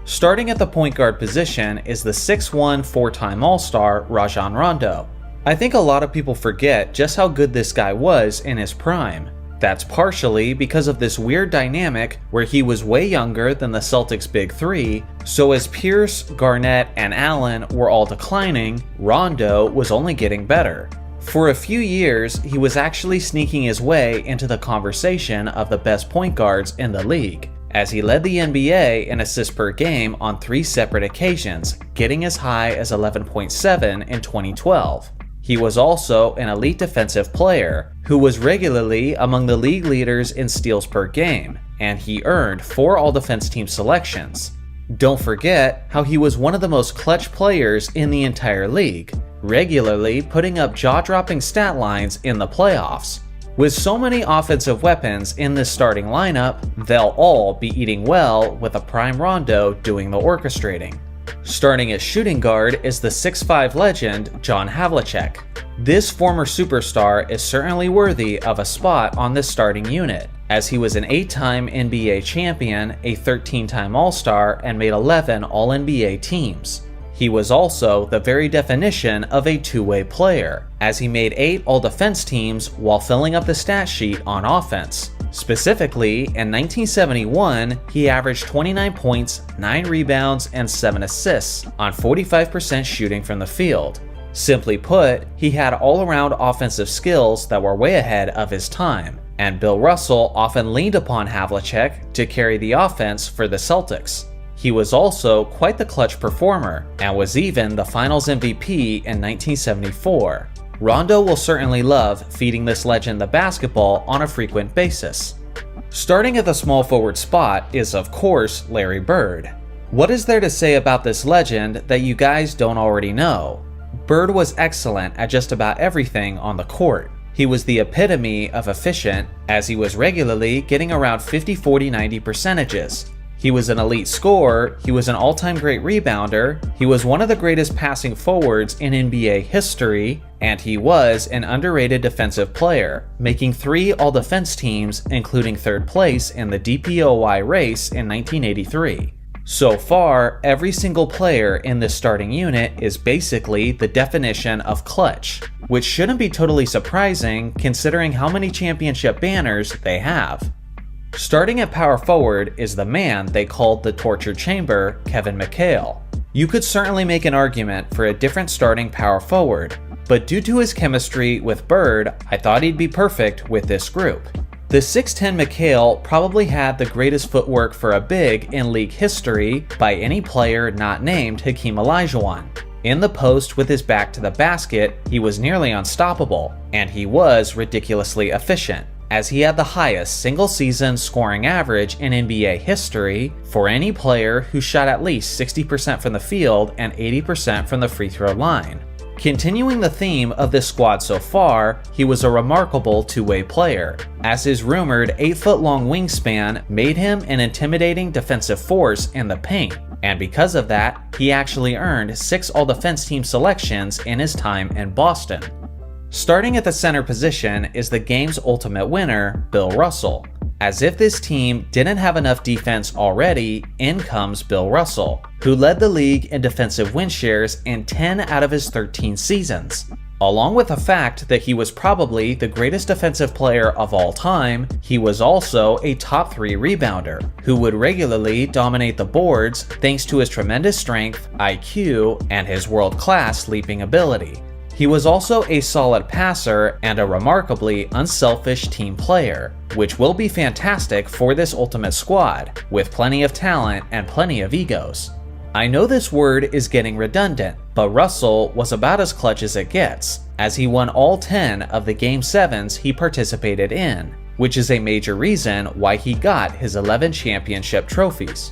Starting at the point guard position is the 6'1", 4-time All-Star Rajon Rondo. I think a lot of people forget just how good this guy was in his prime. That's partially because of this weird dynamic where he was way younger than the Celtics' Big Three, so as Pierce, Garnett, and Allen were all declining, Rondo was only getting better. For a few years, he was actually sneaking his way into the conversation of the best point guards in the league, as he led the NBA in assists per game on 3 separate occasions, getting as high as 11.7 in 2012. He was also an elite defensive player, who was regularly among the league leaders in steals per game, and he earned 4 All-Defense Team selections. Don't forget how he was one of the most clutch players in the entire league, regularly putting up jaw-dropping stat lines in the playoffs. With so many offensive weapons in this starting lineup, they'll all be eating well with a prime Rondo doing the orchestrating. Starting at shooting guard is the 6'5" legend John Havlicek. This former superstar is certainly worthy of a spot on this starting unit, as he was an 8-time NBA champion, a 13-time All-Star, and made 11 All-NBA teams. He was also the very definition of a two-way player, as he made 8 All-Defense teams while filling up the stat sheet on offense. Specifically, in 1971, he averaged 29 points, 9 rebounds, and 7 assists on 45% shooting from the field. Simply put, he had all-around offensive skills that were way ahead of his time, and Bill Russell often leaned upon Havlicek to carry the offense for the Celtics. He was also quite the clutch performer, and was even the Finals MVP in 1974. Rondo will certainly love feeding this legend the basketball on a frequent basis. Starting at the small forward spot is, of course, Larry Bird. What is there to say about this legend that you guys don't already know? Bird was excellent at just about everything on the court. He was the epitome of efficient, as he was regularly getting around 50-40-90 percentages. He was an elite scorer, he was an all-time great rebounder, he was one of the greatest passing forwards in NBA history, and he was an underrated defensive player, making 3 all-defense teams, including 3rd place in the DPOY race in 1983. So far, every single player in this starting unit is basically the definition of clutch, which shouldn't be totally surprising considering how many championship banners they have. Starting at power forward is the man they called the torture chamber, Kevin McHale. You could certainly make an argument for a different starting power forward, but due to his chemistry with Bird, I thought he'd be perfect with this group. The 6'10 McHale probably had the greatest footwork for a big in league history by any player not named Hakeem Olajuwon. In the post with his back to the basket, he was nearly unstoppable, and he was ridiculously efficient, as he had the highest single-season scoring average in NBA history for any player who shot at least 60% from the field and 80% from the free throw line. Continuing the theme of this squad so far, he was a remarkable two-way player, as his rumored 8-foot-long wingspan made him an intimidating defensive force in the paint, and because of that, he actually earned 6 all-defense team selections in his time in Boston. Starting at the center position is the game's ultimate winner, Bill Russell. As if this team didn't have enough defense already, in comes Bill Russell, who led the league in defensive win shares in 10 out of his 13 seasons. Along with the fact that he was probably the greatest defensive player of all time, he was also a top 3 rebounder, who would regularly dominate the boards thanks to his tremendous strength, IQ, and his world-class leaping ability. He was also a solid passer and a remarkably unselfish team player, which will be fantastic for this ultimate squad, with plenty of talent and plenty of egos. I know this word is getting redundant, but Russell was about as clutch as it gets, as he won all 10 of the Game 7s he participated in, which is a major reason why he got his 11 championship trophies.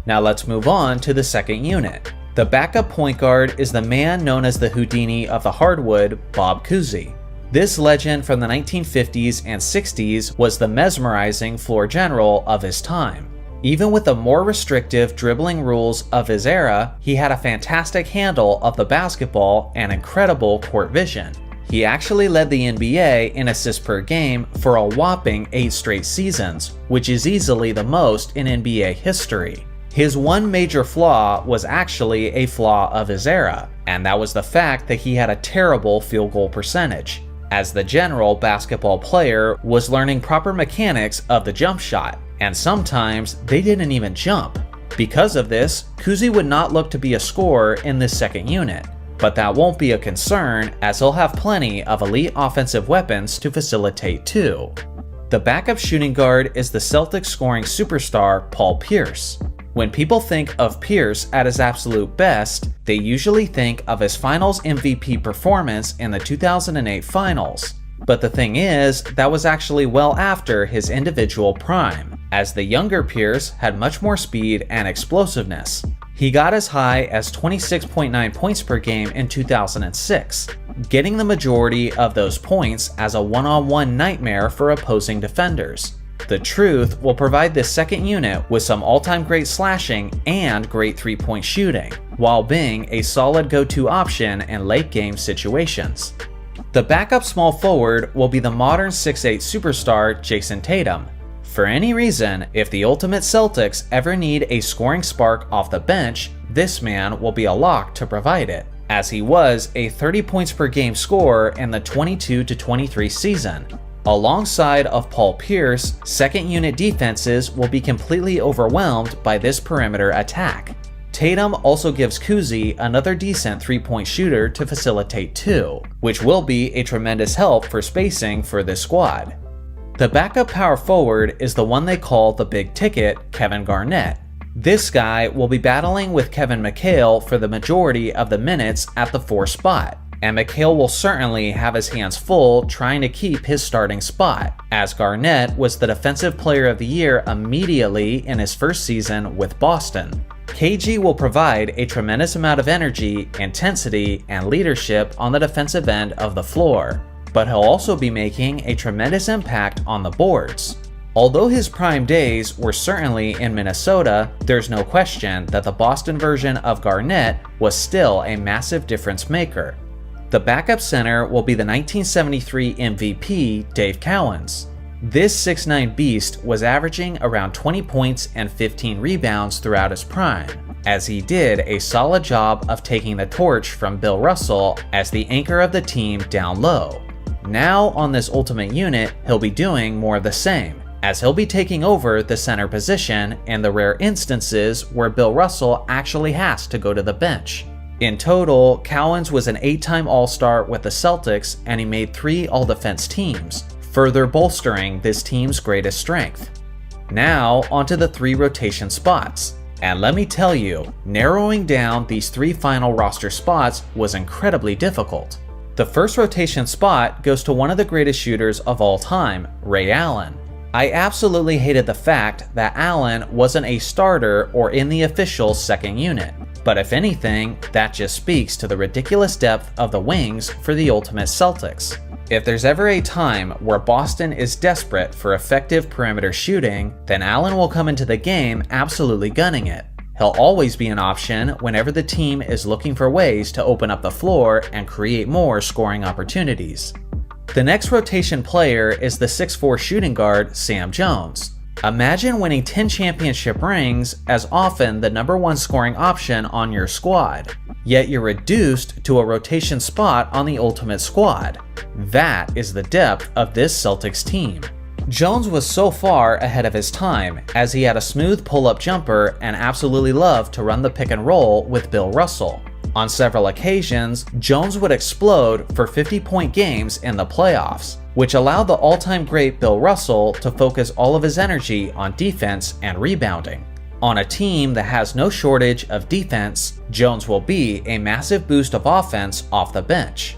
Now let's move on to the second unit. The backup point guard is the man known as the Houdini of the hardwood, Bob Cousy. This legend from the 1950s and 60s was the mesmerizing floor general of his time. Even with the more restrictive dribbling rules of his era, he had a fantastic handle of the basketball and incredible court vision. He actually led the NBA in assists per game for a whopping 8 straight seasons, which is easily the most in NBA history. His one major flaw was actually a flaw of his era, and that was the fact that he had a terrible field goal percentage, as the general basketball player was learning proper mechanics of the jump shot, and sometimes they didn't even jump. Because of this, Cousy would not look to be a scorer in this second unit, but that won't be a concern as he'll have plenty of elite offensive weapons to facilitate too. The backup shooting guard is the Celtics scoring superstar Paul Pierce. When people think of Pierce at his absolute best, they usually think of his Finals MVP performance in the 2008 Finals. But the thing is, that was actually well after his individual prime, as the younger Pierce had much more speed and explosiveness. He got as high as 26.9 points per game in 2006, getting the majority of those points as a one-on-one nightmare for opposing defenders. The truth will provide this second unit with some all-time great slashing and great three-point shooting, while being a solid go-to option in late-game situations. The backup small forward will be the modern 6'8 superstar Jason Tatum. For any reason, if the Ultimate Celtics ever need a scoring spark off the bench, this man will be a lock to provide it, as he was a 30 points per game scorer in the 22-23 season. Alongside of Paul Pierce, second unit defenses will be completely overwhelmed by this perimeter attack. Tatum also gives Kuzi another decent 3-point shooter to facilitate too, which will be a tremendous help for spacing for this squad. The backup power forward is the one they call the big ticket, Kevin Garnett. This guy will be battling with Kevin McHale for the majority of the minutes at the 4 spot, and McHale will certainly have his hands full trying to keep his starting spot, as Garnett was the Defensive Player of the Year immediately in his first season with Boston. KG will provide a tremendous amount of energy, intensity, and leadership on the defensive end of the floor, but he'll also be making a tremendous impact on the boards. Although his prime days were certainly in Minnesota, there's no question that the Boston version of Garnett was still a massive difference maker. The backup center will be the 1973 MVP, Dave Cowens. This 6'9" beast was averaging around 20 points and 15 rebounds throughout his prime, as he did a solid job of taking the torch from Bill Russell as the anchor of the team down low. Now on this Ultimate unit, he'll be doing more of the same, as he'll be taking over the center position in the rare instances where Bill Russell actually has to go to the bench. In total, Cowens was an 8-time All-Star with the Celtics, and he made 3 All-Defense teams, further bolstering this team's greatest strength. Now, onto the 3 rotation spots. And let me tell you, narrowing down these 3 final roster spots was incredibly difficult. The first rotation spot goes to one of the greatest shooters of all time, Ray Allen. I absolutely hated the fact that Allen wasn't a starter or in the official second unit, but if anything, that just speaks to the ridiculous depth of the wings for the Ultimate Celtics. If there's ever a time where Boston is desperate for effective perimeter shooting, then Allen will come into the game absolutely gunning it. He'll always be an option whenever the team is looking for ways to open up the floor and create more scoring opportunities. The next rotation player is the 6'4" shooting guard, Sam Jones. Imagine winning 10 championship rings as often the #1 scoring option on your squad, yet you're reduced to a rotation spot on the Ultimate squad. That is the depth of this Celtics team. Jones was so far ahead of his time, as he had a smooth pull-up jumper and absolutely loved to run the pick and roll with Bill Russell. On several occasions, Jones would explode for 50-point games in the playoffs, which allowed the all-time great Bill Russell to focus all of his energy on defense and rebounding. On a team that has no shortage of defense, Jones will be a massive boost of offense off the bench.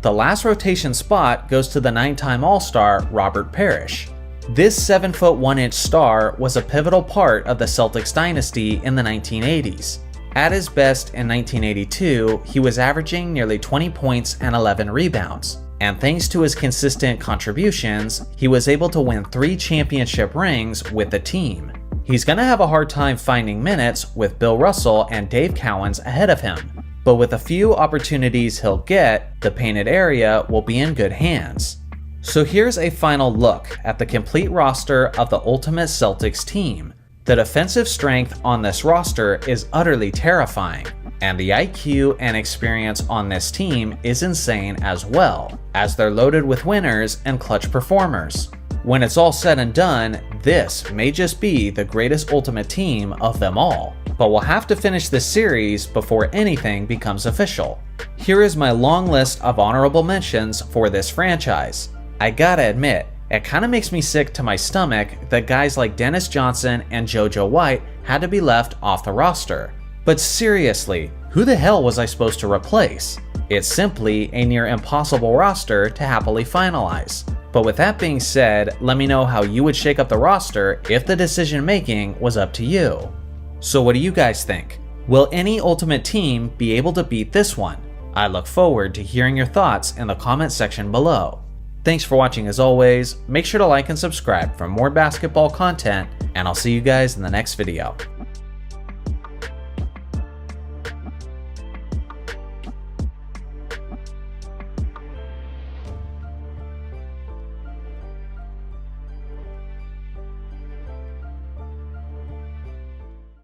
The last rotation spot goes to the 9-time All-Star Robert Parrish. This 7'1" star was a pivotal part of the Celtics dynasty in the 1980s. At his best in 1982, he was averaging nearly 20 points and 11 rebounds, and thanks to his consistent contributions, he was able to win 3 championship rings with the team. He's gonna have a hard time finding minutes with Bill Russell and Dave Cowens ahead of him, but with a few opportunities he'll get, the painted area will be in good hands. So here's a final look at the complete roster of the Ultimate Celtics team. The defensive strength on this roster is utterly terrifying, and the IQ and experience on this team is insane as well, as they're loaded with winners and clutch performers. When it's all said and done, this may just be the greatest Ultimate team of them all, but we'll have to finish this series before anything becomes official. Here is my long list of honorable mentions for this franchise. I gotta admit, it kinda makes me sick to my stomach that guys like Dennis Johnson and JoJo White had to be left off the roster. But seriously, who the hell was I supposed to replace? It's simply a near impossible roster to happily finalize. But with that being said, let me know how you would shake up the roster if the decision making was up to you. So what do you guys think? Will any Ultimate team be able to beat this one? I look forward to hearing your thoughts in the comment section below. Thanks for watching as always, make sure to like and subscribe for more basketball content, and I'll see you guys in the next video.